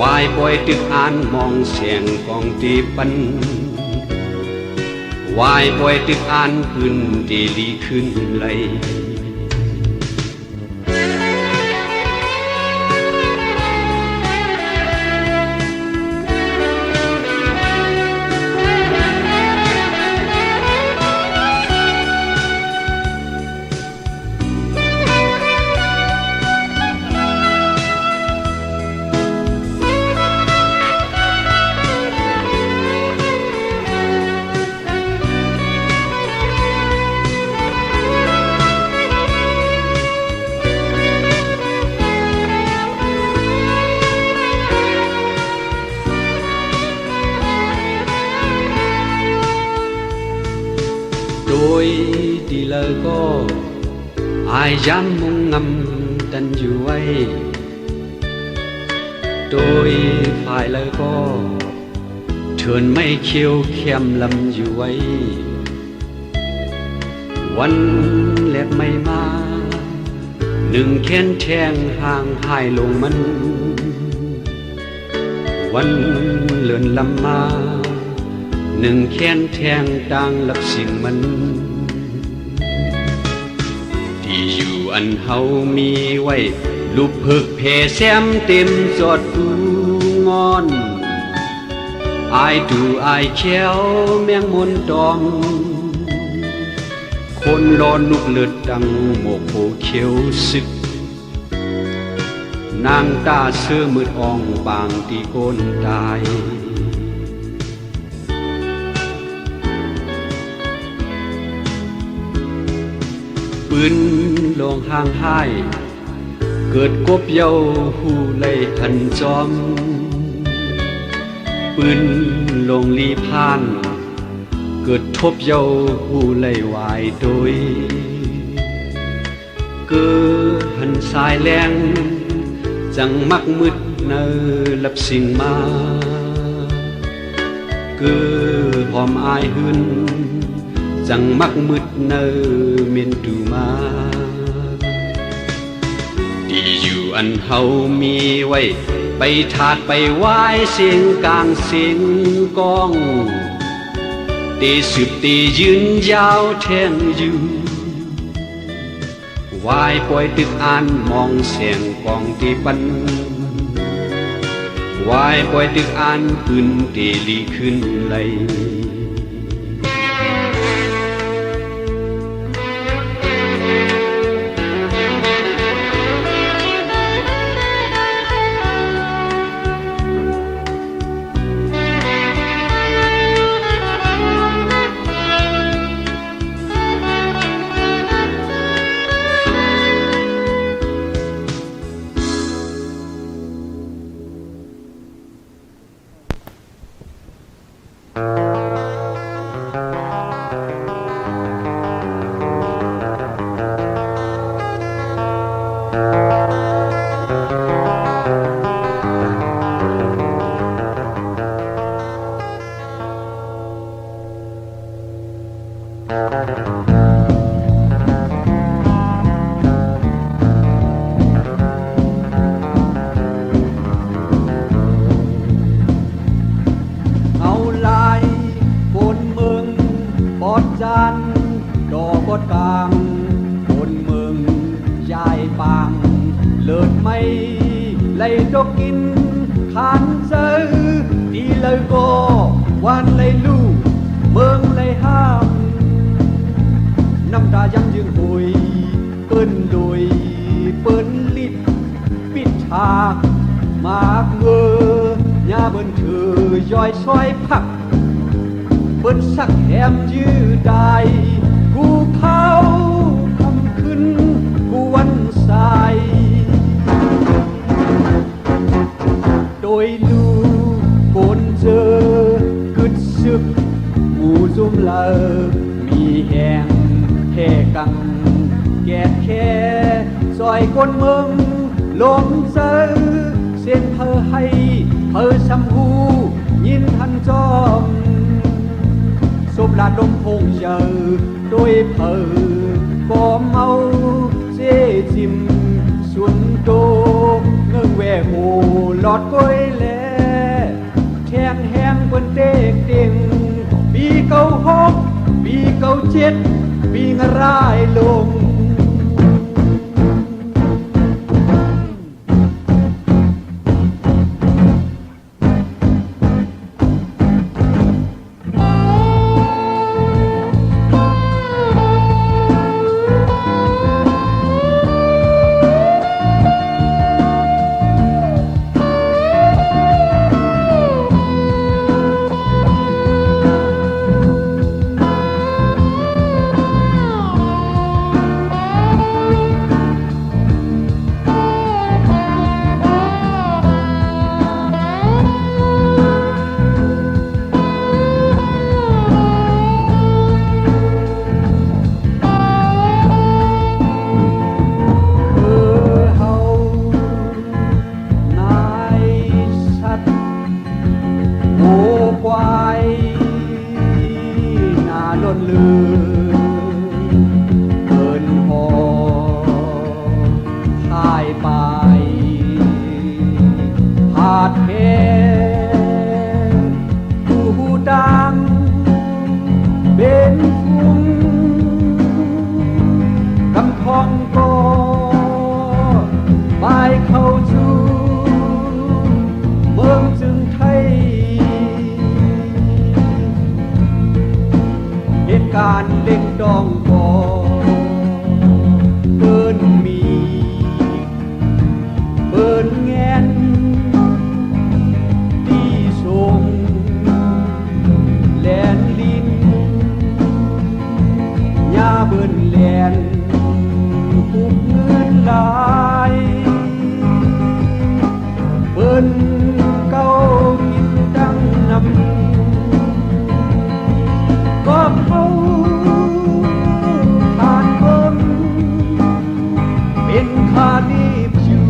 วายปล่อยตึกอ่านมองเสียงกองตีปันวายปล่อยตึกอ่านขึ้นตีลีขึ้นไหลโดยดีเลยก็อายย้ำมุ่งงำดันอยู่ไว้โดยฝ่ายเลยก็เชิญไม่เคียวเข้มลำอยู่ไว้วันแลกไม่มาหนึ่งแค้นแทงห่างหายลงมันวันเลื่อนลำมาหนึ่งแค้นแทงดังลับสิ่งมันที่อยู่อันเฮามีไว้ลูกเพิกเพแซมเต็มจอดดูงอนอายดูอายแควแมงมนตอมคนรอนุกเลือดดังโมกโผเขียวซึกนางตาเสื้อมืดอ่องบางตีโกนตายปืนลงห่างห้ายเกิดกบเย้าหูไล่หันจอมปืนลงลีพานเกิดทบเย้าหูไล่วายโดยเกิดหันสายแรงจังมักมืดเนอลับสิ่งมาเกิดหอมอายหึนจังมักมืดเนอเมียนตูมาที่อยู่อันเฮามีไว้ไปถาดไปไหว้เสียงกลางเสียงกองตีสืบตียืนยาวแทนอยู่วายปล่อยตึกอ่านมองเสียงกองตีปันวายปล่อยตึกอ่านขึ้นตีลีขึ้นไหลเอาลายบนเมืองปอดจันดอกกดกลางบนเมืองยายปางเลิศไม่ไล่ดอกกินข than dơ đi lời cô quan lấy lưu mương lấy ham năm ta dám dương hồi ơn lùi bơn lít bít thạc mạc ngơ nhà bơn thử dòi xoay phắc bơn sắc em như đàiกูเขาคำขึ้นกูวันสายโดยลูโกนเจอกึดซึกหมู่ซุ่มเลอมีแหงแค่กังแกะแค่ซอยก้นมึงลมเจอเส้นเพอให้เพอซ้ำหูยินทันจอมสบลาดมพงเจอโดยเพอบ่เมาเจจิมสุนโตเงื่งแวโหหลอดก้อยแลแทงแหงบนเด็กเต็งปีเก่าหกปีเก่าเจ็ดปีงรายลงการเล่งดองบ่เปิ้นมีเปิ้นแงนดีทรงแลนลิ้นยาเบิ้นแลนหุบเงินหลายเปิ้นเก้ากินดังนำก็เขาผ่านเบิ่งเป็นคาลีบอยู่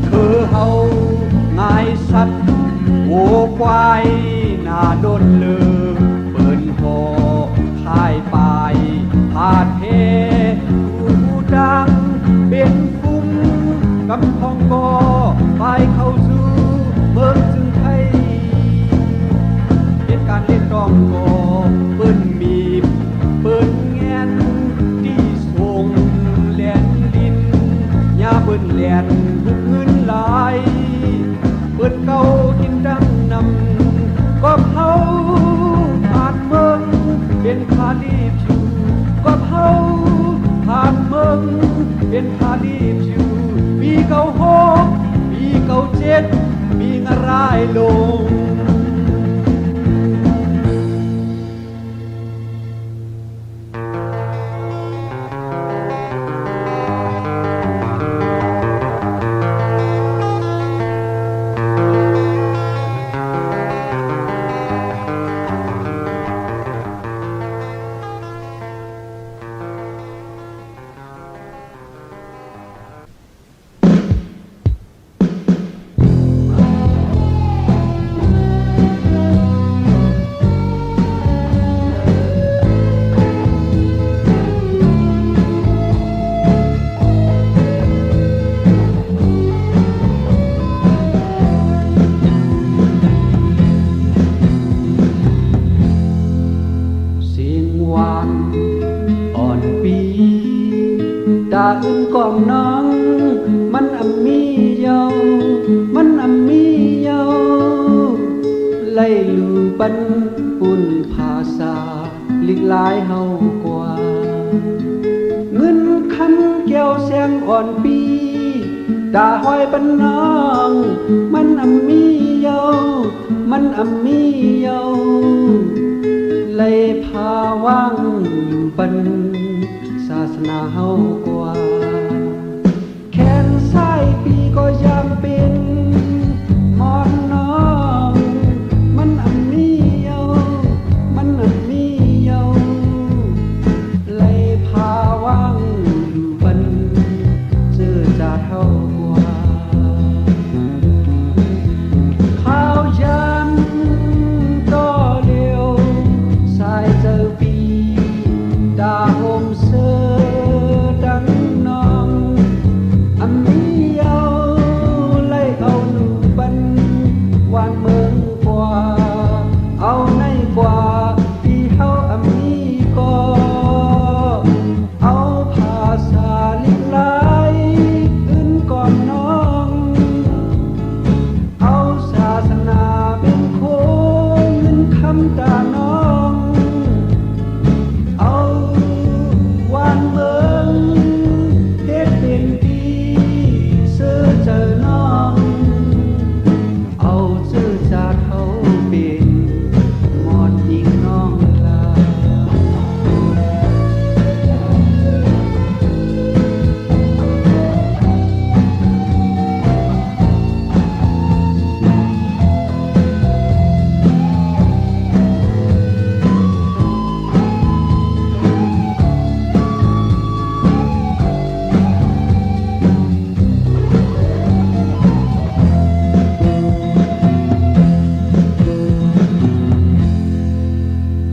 คือเฮาง่ายสัตว์โวควายหน้าโดนเลือเปิ้นพอค่ายปลายพาดเทผู้ดังเป็นฟุ้งกำพองกอไปเข้าสู่เบิ่งจึงไทยเหตุการณ์เล่นต้องกอเปิ้นมีเปิ้นแงนดีส่งแลนลิ้นยาเปิ้นแลนหุบเงินหลายเปิ้นเก่ากินดังนำก็เฮาผ่านเมืองเป็นคาลีบอยู่ก็เฮาผ่านเมืองเป็นคาลีบอยู่ปีเก่าหกปีเก่าเจ็ดปีงรายลง อึนกองน้องมันอำมีเยามันอำมีเยาไล่ลูปันปุ่นภาษาลิกลายเฮากว่าเงินคำแก้วแสงอ่อนปีตาห้อยปันน้องมันอำมีเยามันอำมีเยาเลยพาว่างอยู่ปันศาสนาเฮากว่าแขนซ้ายปีก็ยามเป็นมอนน้องมันอำมีเยามันอำมีเยาเลยพาว่างอยู่ปันเจอจาเฮากว่าข้าวยามต่อเร็วสายเจอปีดาโฮมเซอดังน้องอำมีเยาไล่เอาหนูบันวานเมืองกว่าเอาในกว่าที่เฮาอำมีก็เอาภาษาลิกลายอื่นก่อนน้องเอาศาสนาเป็นโคเงินคำตาน้องเอาวานเมืองเฮ็ดเป็นดีเสื้อเจอน้องเอาเสื้อจากเขาเป็นหมอนยิงน้องลา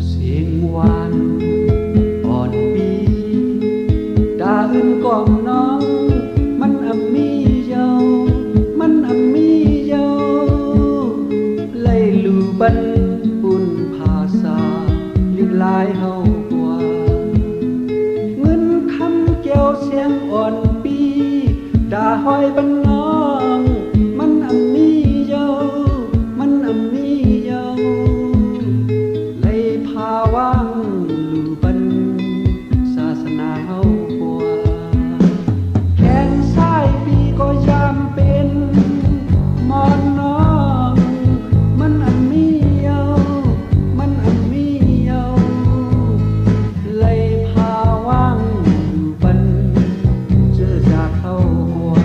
เสียงหวานอ่อนปีดาอื่นกองน้องมันอำมีเยามันอำมีเยาไล่ลูบันปุ่นภาษาลิกลายเฮากว่าเงินคำแก้วเสียงอ่อนปีดาห้อยบันน้องมันอำมีเยามันอำมีเยาเลยพาว่างลูบันศาสนาเฮากว่าแขนซ้ายปีก็ยามเป็นมอนน้องมันอำมีเยามันอำมีเยาเลยพาว่างลูบันเจอจากเขากว่า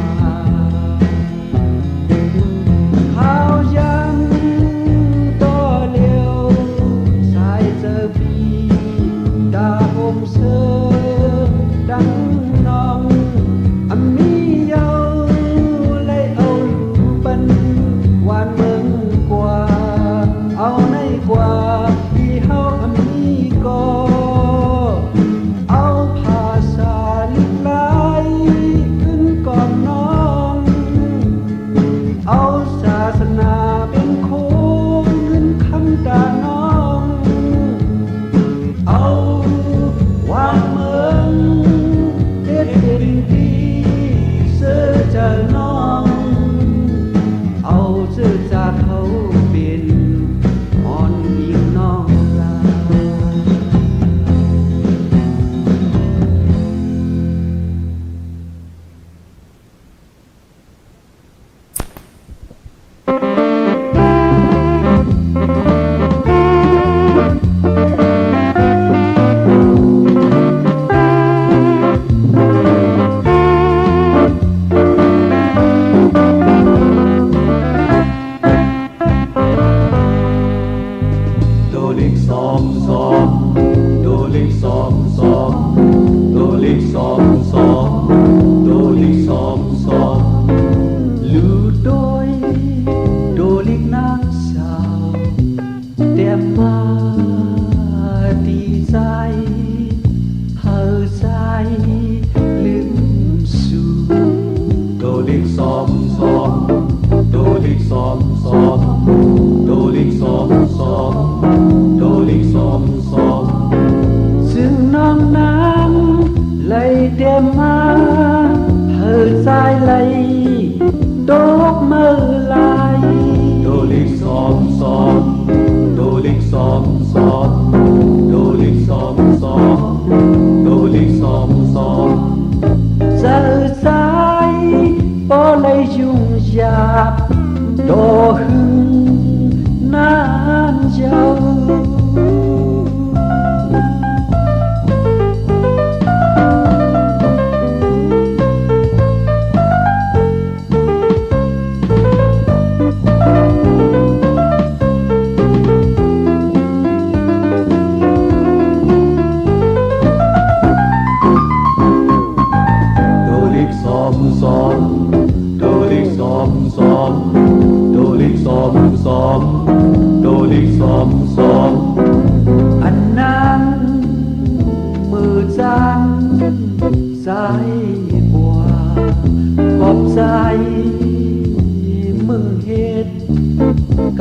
ข้าวยามต่อเร็วสายเจอปีดาโฮมเซอดังน้องอำมีเยาไล่เอาลูปันวานเมืองกว่าเอาในกว่าที่เฮาอำมีก็เอาภาษาลิกลายขึ้นก่อนน้องเอาศาสนาเป็นโคเงินคำตาน้องเอาวางเมืองเฮ็ดเป็นดีเสื้อเจอน้องเอาเสื้อจากเขาเป็นอ่อนยิงน้องลา ซึ่งน้องนั้นเลยเดียมา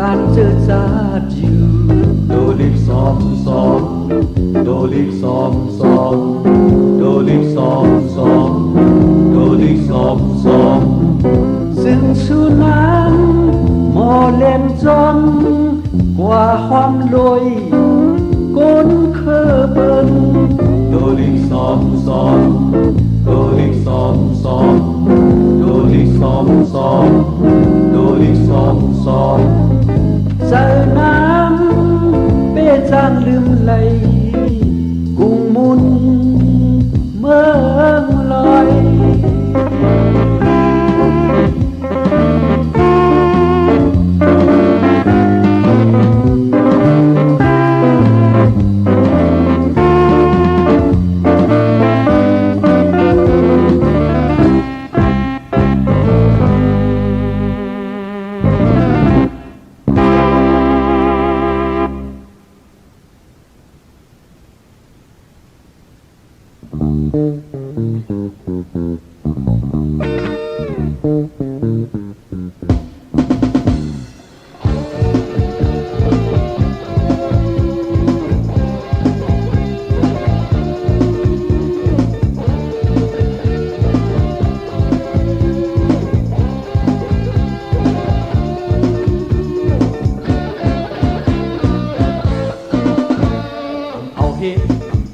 การเจอจาดอยู่โดลิกซ้อมซ้อมโดลิกซ้อมซ้อมโดลิกซ้อมซ้อมโดลิกซ้อมซ้อมซึ่งสุนันหมอเล่นจนกว่าความลอยก้นเคอเปิ้นโดลิกซ้อมซ้อมโดลิกซ้อมซ้อมโดลิกซ้อมซ้อมโดลิกซ้อมซ้อมเจอน้ำเป้จางลืมไหลกุ้งมุนเมืองลอย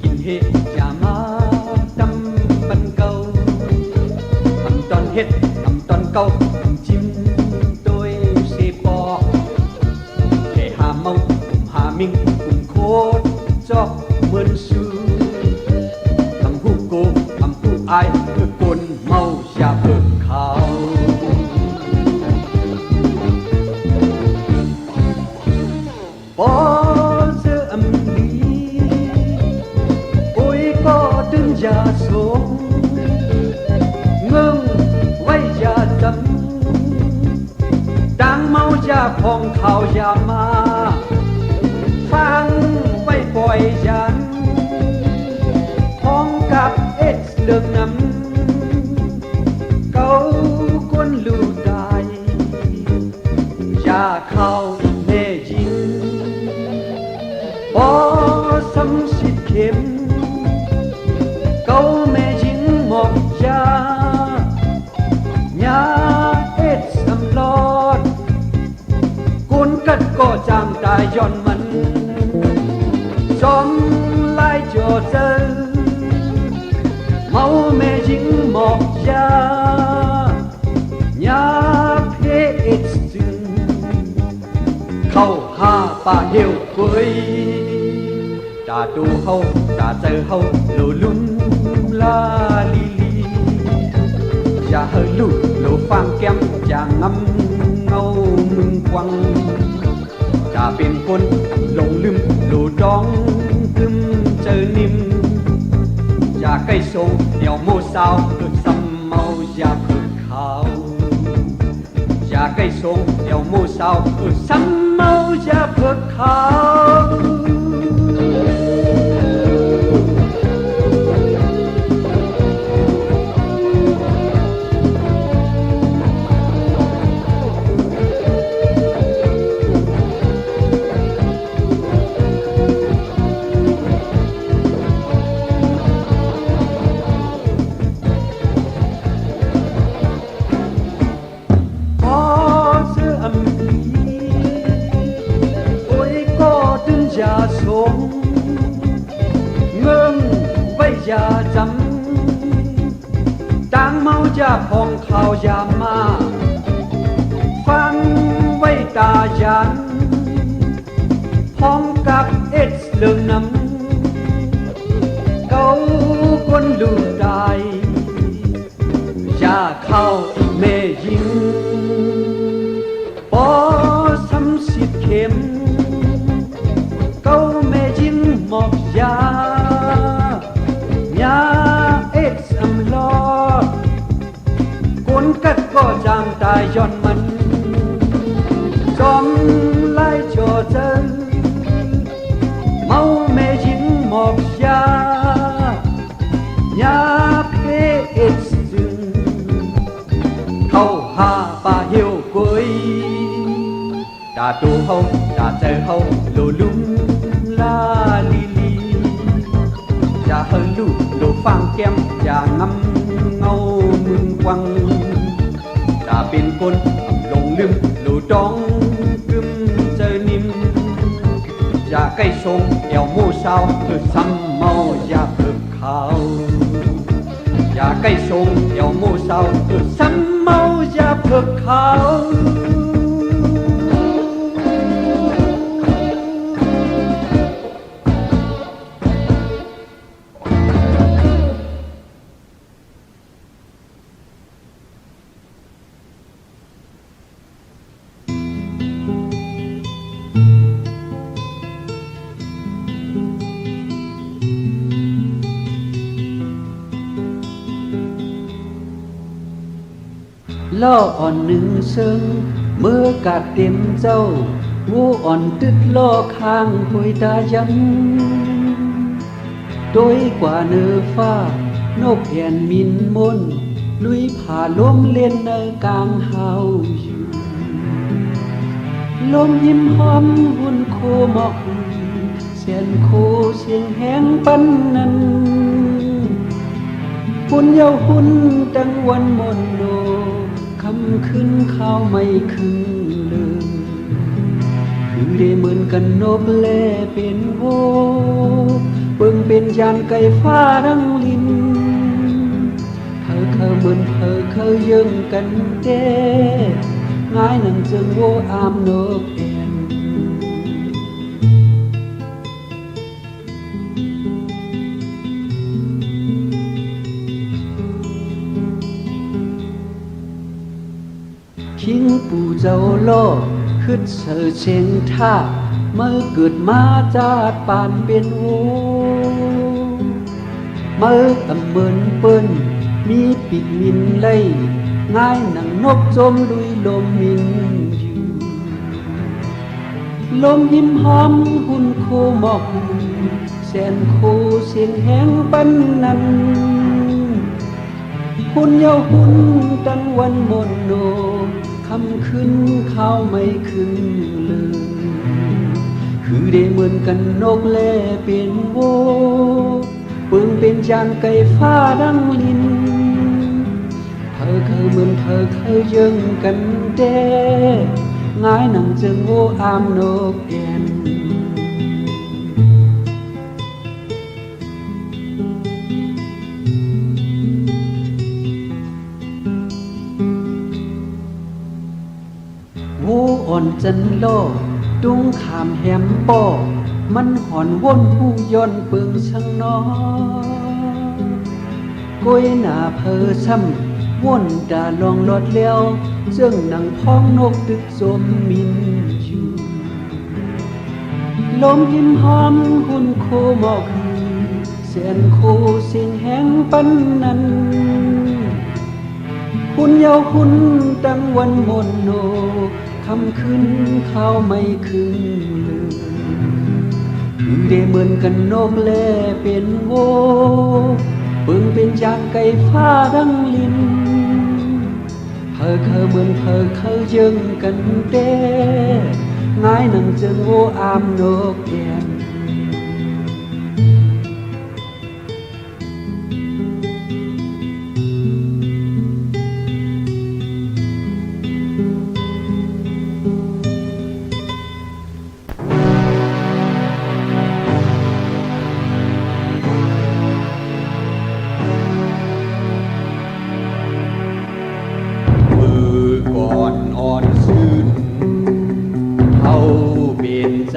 กินเห็ดอย่ามาดำบันเก่าทำตอนเห็ดทำตอนเก่าทำจิ้มโดยเสปอแค่หาเมากุมหามิงกุมโคตรจอกเหมือนสูทำผู้โกงทำผู้อายเพื่อคนเมาอย่าเพิ่งเขาปอเจออำลีอย่าสงเงิงไว้อย่าจำดังเมาอย่าพองเขาอย่ามาฟังไว้ปล่อยยันพองกับเอ็ดเลืองน้ำเกาก้นลูกได้อย่าเข้าแม่ยิงพอสำสิทธิ์เข็มเก้าแม่ยิงหมอกยาญาเอ็ดสำลอดกุนกัดก็จางตายย้อนมันจอมไล่จอเจอเมาแม่ยิงหมอกยาญาเพเอ็ดจึงเข้าหาป่าเหี่ยวกุยตาดูเฮาตาเจอเฮาโลลุ่มลาลีลีอย่าเฮลุโลฟังแก้มอย่างงำเงามึงควังจะเป็นคนหลงลืมโลดองตึมเจอนิ่มอย่าใกล้ทรงเดี่ยวโมสาวเกิดซ้ำเมาอย่าเพิ่งเขาอย่าใกล้ทรงเดี่ยวโมสาวเกิดซ้ำเมาอย่าเพิ่งเขาอย่าสงเงิงไว้อย่าจำดังเมาอย่าพองข่าวอย่ามาฟังไว้ตายันพองกับเอ็ดเลืองน้ำเกาคนลูกได้อย่าเข้าแม่ยิงปอสำสิทธิ์เข็มเก้าแม่ยิงหมอกยาญาเอ็ดสำลอดคนกัดก็จางตายย้อนมันจอมไล่จอเจอเมาแม่ยิงหมอกยาญาเพเอ็ดจึงเข้าหา จะดูเขาจะเจอเขาลูลุมลาลีลีจะเฮลูลูฟังแก้มอย่างำเงามึงกวังจะเป็นคนลงลืมลูดองกึมเจอนิมอย่าใกล้ชงเอวมูเศร้าคือซ้ำเมาอย่าเพิกเขาอย่าใกล้ชงเอวมูเศร้าคือซ้ำเมาอย่าเพิกเขาล่ออ่อนหนึ่งซึ่งเมื่อกาดเต็มเจ้างูอ่อนตึดล่อข้างหอยตาย้ำโดยกว่าเนื้อฟ้านกแอ่นมินมนลุยผ่าล้มเล่นในกลางเฮาอยู่ลมยิ้มหอมหุ่นโคหมอกเสียนโคเสียงแห้งปันนั้นหุ่นเยาหุ่นดังวันมนโนคำขึ้นข้าวไม่คึงเลยคือได้เหมือนกันนบแลเป็นโวเบิ่งเป็นยานไก่ฟ้าดังลินเธอเหมือนเธอยังกันเด้ง่ายนั่งจึงโวอามนกแอ่นคิงปู่เจ้าล่อขึ้นเสือเชียงท่าเมื่อเกิดมาจาดปานเป็นโวเมื่อตำเมินเปิ้นมีปีกมินไล่ง่ายหนังนกจมลุยลมมินอยู่ลมยิ้มหอมหุ่นโคหมอกแสนโคเสียงแห้งปันนั้นหุ่นเยาหุ่นดังวันมนโนคำขึ้นข้าวไม่ขึ้นเลยคือได้เหมือนกันนกแลเป็นโวเบิ่งเป็นจานไก่ฟ้าดังลินเธอเหมือนเธอยังกันเด้ง่ายหนังจึงโวอามนกแอ่นโวอ่อนจันล่อดุงขามแหมป้อมันหอนวนผู้ย้อนเปิงช่างน้อก้อยหน้าเพอซ้ำวนดาลองลอดแล้วเจ้งหนังพ้องนกตึกจมมินอยู่ลมยิ้มหอมหุ่นโคหมอกเสียนโคเสียงแห้งปันนั้นหุ่นเยาหุ่นดังวันมนโนคำขึ้นข้าวไม่ขึ้นเลยคือได้เหมือนกันนกแลเป็นโวเบิ่งเป็นจานไก่ฟ้าดังลินเธอเหมือนเธอยังกันเด้ง่ายหนังจึงโวอามนกแอ่น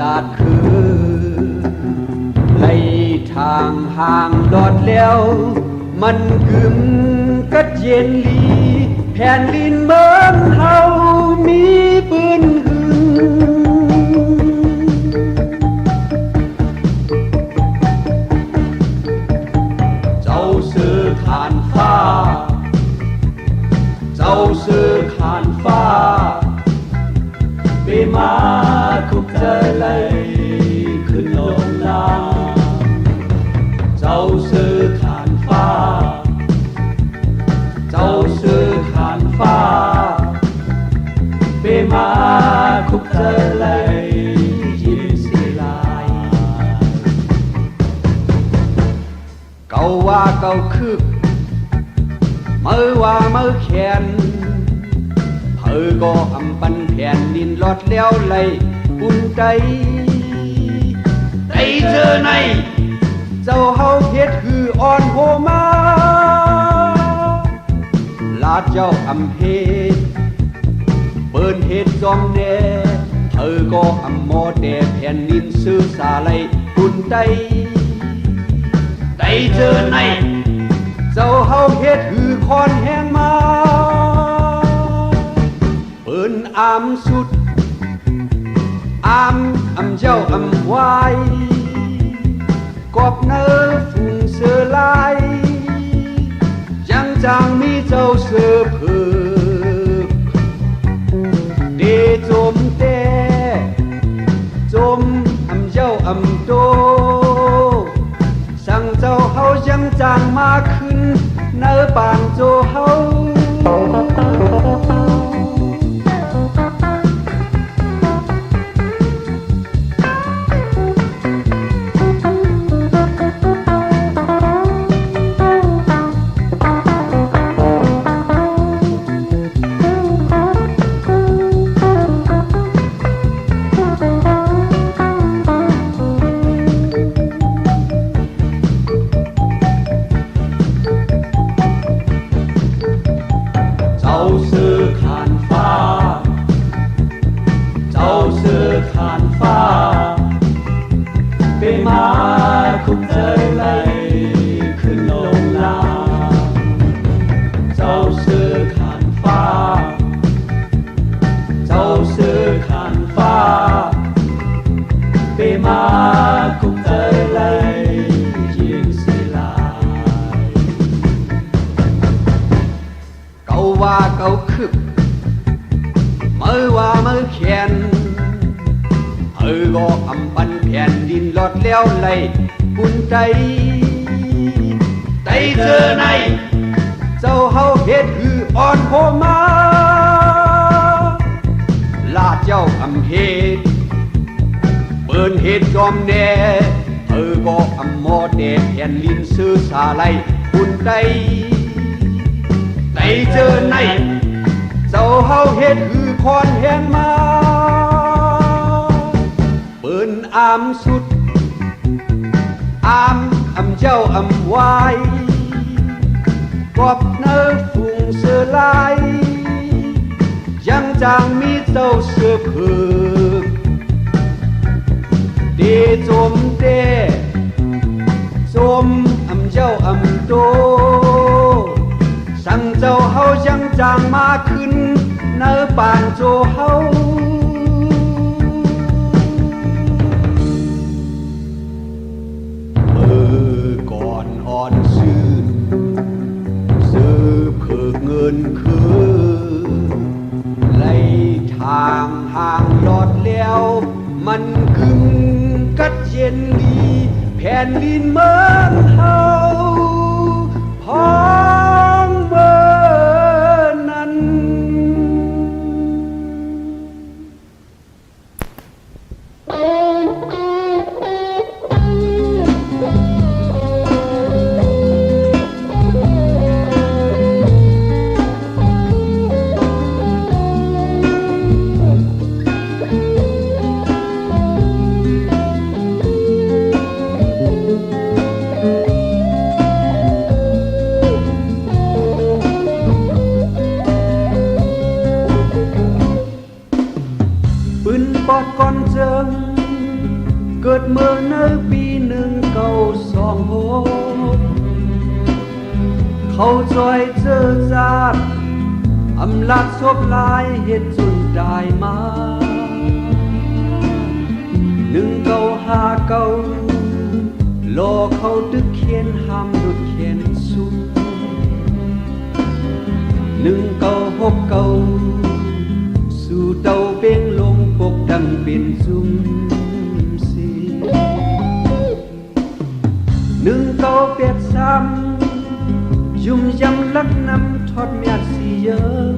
จาดคือไล่ทางห่างดอดแล้วมันกึมกัดเย็นลีแผ่นดินเมืองเฮามีปืนหึงเจ้าซื้อขานฟ้าเจ้าซื้อขานฟ้าไปมาคุกเจอเลยขึ้นลงน้ำเจ้าซื้อขานฟ้าเจ้าซื้อขานฟ้าไปมาคุกเจอ ก็อำปันแผ่นดินลอดแล้วไหลอุ่นใจได้เจอในเจ้าเฮาเฮ็ดคืออ่อนโหมาลาดเจ้าอำเฮ็ดเปิ้นเฮ็ดจอมแน่เธอก็อำหมอแต่แผ่นดินซื้อสาไหลอุ่นใจได้เจอในเจ้าเฮาเฮ็ดคือคอนแห้งมาเปิ้นอำสุดอำเจ้าอำไว้กอบเนื้อฝุ่งเสือลายยังจางมีเจ้าเสือเผือกเดจมแต่จมเจ้าโตสั่งเจ้าเฮายังจางมาขึ้นเนื้อปานโจเฮาว่าเกาคึกมือว่ามือแขนก็อำปันแผ่นดินลอดแล้วไหลอุ่นใจได้เจอในเจ้าเฮาเฮ็ดคืออ่อนโหมาลาดเจ้าอำเฮ็ดเปิ้นเฮ็ดจอมแน่ก็อำหมอแต่แผ่นดินซื้อสาไหลอุ่นใจได้เจอในเจ้าเฮาเฮ็ดคือคอนแห้งมาเปิ้นอำสุดอำเจ้าอำไว้กอบเนื้อฝุ่งเสือลายยังจางมีเจ้าเสือเผือกเดจมแต่จมเจ้าโตสั่งเจ้าเฮายังจางมาขึ้นเนื้อปานโจเฮาก่อนอ่อนซื่นซื้อเพิกเงินคือไล่ทางห่างลอดแล้วมันกึ่งกัดเย็นดีแผ่นดินเมืองเฮาพองเบอนั้นปอดก่อนเจิงเกิดเมื่อในปี1926เขาจอยเจอจาดอำลาดศพลายเฮ็ดจนได้มา1959โลเขาตึกเขียนห้ามดุดเขียนสุด1969สู่เตาเป้งลงปกดังเป็นซุ่มสี1983ยุ่มยำลักน้ำทอดเมียดสีเยิง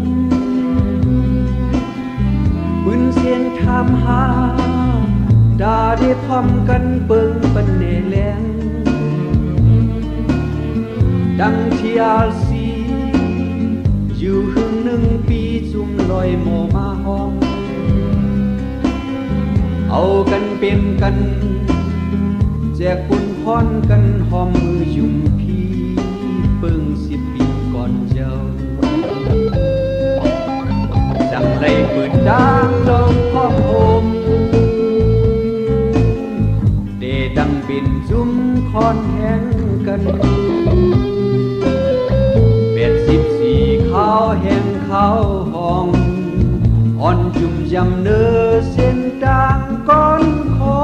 ปืนเสียงถามหาดาได้พร้อมกันเบิ่งปันเนแลงดังที่อาซีอยู่หึง1 ปี ซุ่มลอยโมมาห้องเอากันเป็นกันแจกปุ่นพรกันหอมมือยุ่มพี่เปิ้ง10 ปีก่อนเจ้าจังไรเปิดดังลองพ้อมโฮมเดดังเป็นจุ้มคอนแห่งกัน14ข้าวแห่งข้าวห้องอ่อนจุ่มยำเนื้อเส้นด่างก้อนคอ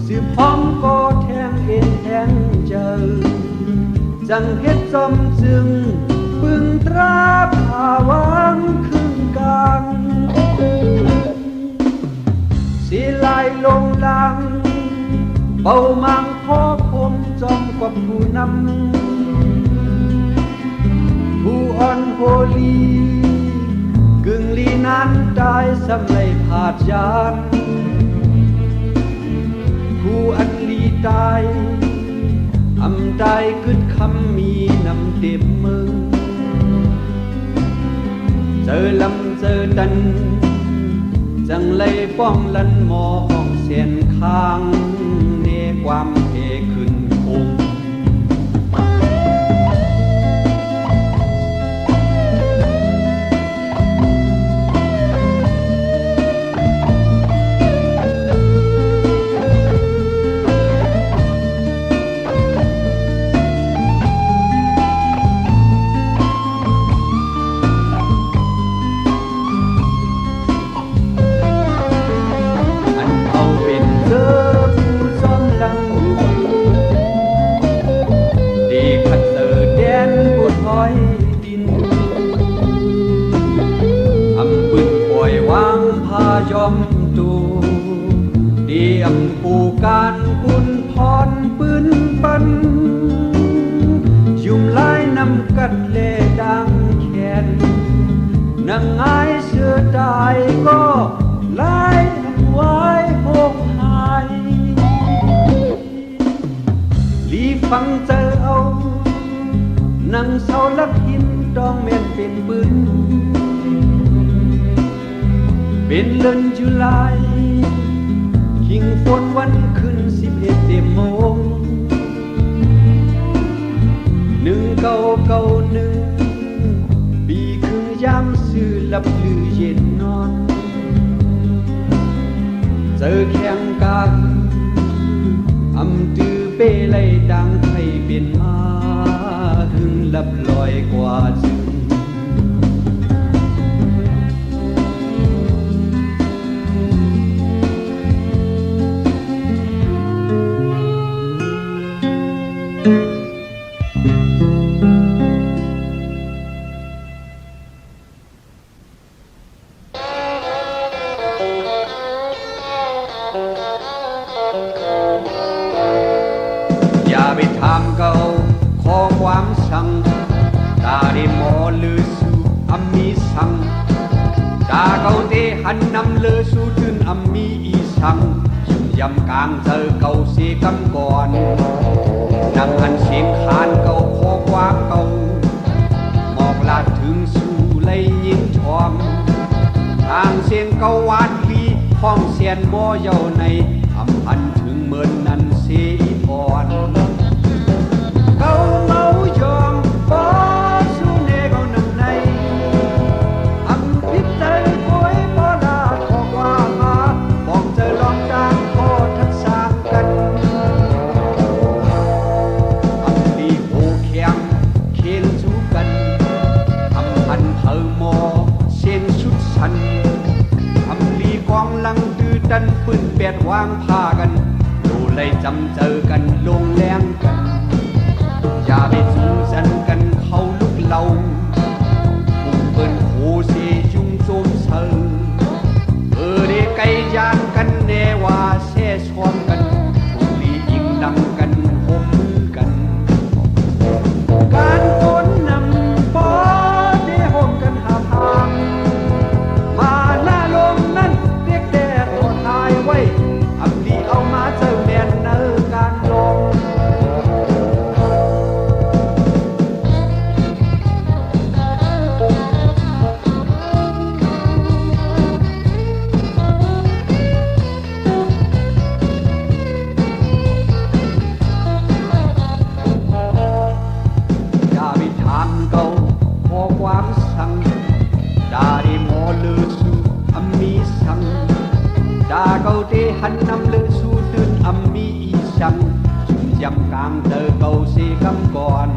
สืบพร้อมก็แทงเอ็นแทงเจอจังเฮ็ดจอมจึงปึงตราผาวังขึ้นกลางสีลายลงลังเป่ามังพ่อคมจอมกว่าผู้นำผู้อ่อนโหลีกึ่งลีนั้นได้สำไรผาดยานผู้อันลีตายอำได้กึดคำมีนำเต็มมือเจอลำเจอดันจังไรป้องลันมอห้องเสียนข้างเนความเพขึ้นคงยอมตูเดียมปูการกุนพรปืนปันยุ่มลายนำกัดเล่ดังแขนนางงายเสือตายก็ลายไว้หกหายลีฟังเจอเอานางเสาลักหินดองแม่นเป็นปืนเป็นเดือนจุลายขิงฝนวันขึ้น11 เต็มโมง1991ปีคือยามซื่อลับลือเย็นนอนเจอแข่งกันอำตือเป้ไล่ดังไทยเป็นมาหึงลับลอยกว่าจึงอย่าไปถามเขาขอความสั่งตาได้หมอลือสู่อำมีสั่งตาเขาเตหันนำเลือสู่ถึงอำมีอีสั่งยุ่มยำกลางเจอเก่าเสียกำก่อนนังหันเสียงขานเก่าขอความเก่าหมอกลาดถึงสู่ไล่ยิงชอมทางเสียงเก่าวานลีห้องเสียนหมอเย้าในอำพันถึงเหมือนนั้นเสียพรเก่าเมายอมปอสู่เนเก่านั่งในอำพิษใจโอยปอลาขอว่ามาบอกเจอลองดังก็ทักษางกันอำลีโหแข็งเข็นสู้กันอำพันเธอหมอเส้นชุดสันอำลีกองลังตื้อดันปืนแปดวางผ้ากันดูเลยจำเจอกันลงแรงกันอย่าไปสูงสันกันเขาลุกเหล่าปุ่มเปิ้นโหเสยุ่งโจมเสือเด็กไก่ยานกันแน่ว่าแซ่ชอมกันทุลียิงดังกันหมมือกันการฝนนำปอได้หอมกันหาทางมาหน้าลมนั้นเรียกแดดตัวทายไว้อำลีเอามาเจอแมนเนอการลง สังดาเกาเตหันนำเลือสูตื่นอัมมีอีสังจุ่มยำกลางเตอเกาเสกำก่อน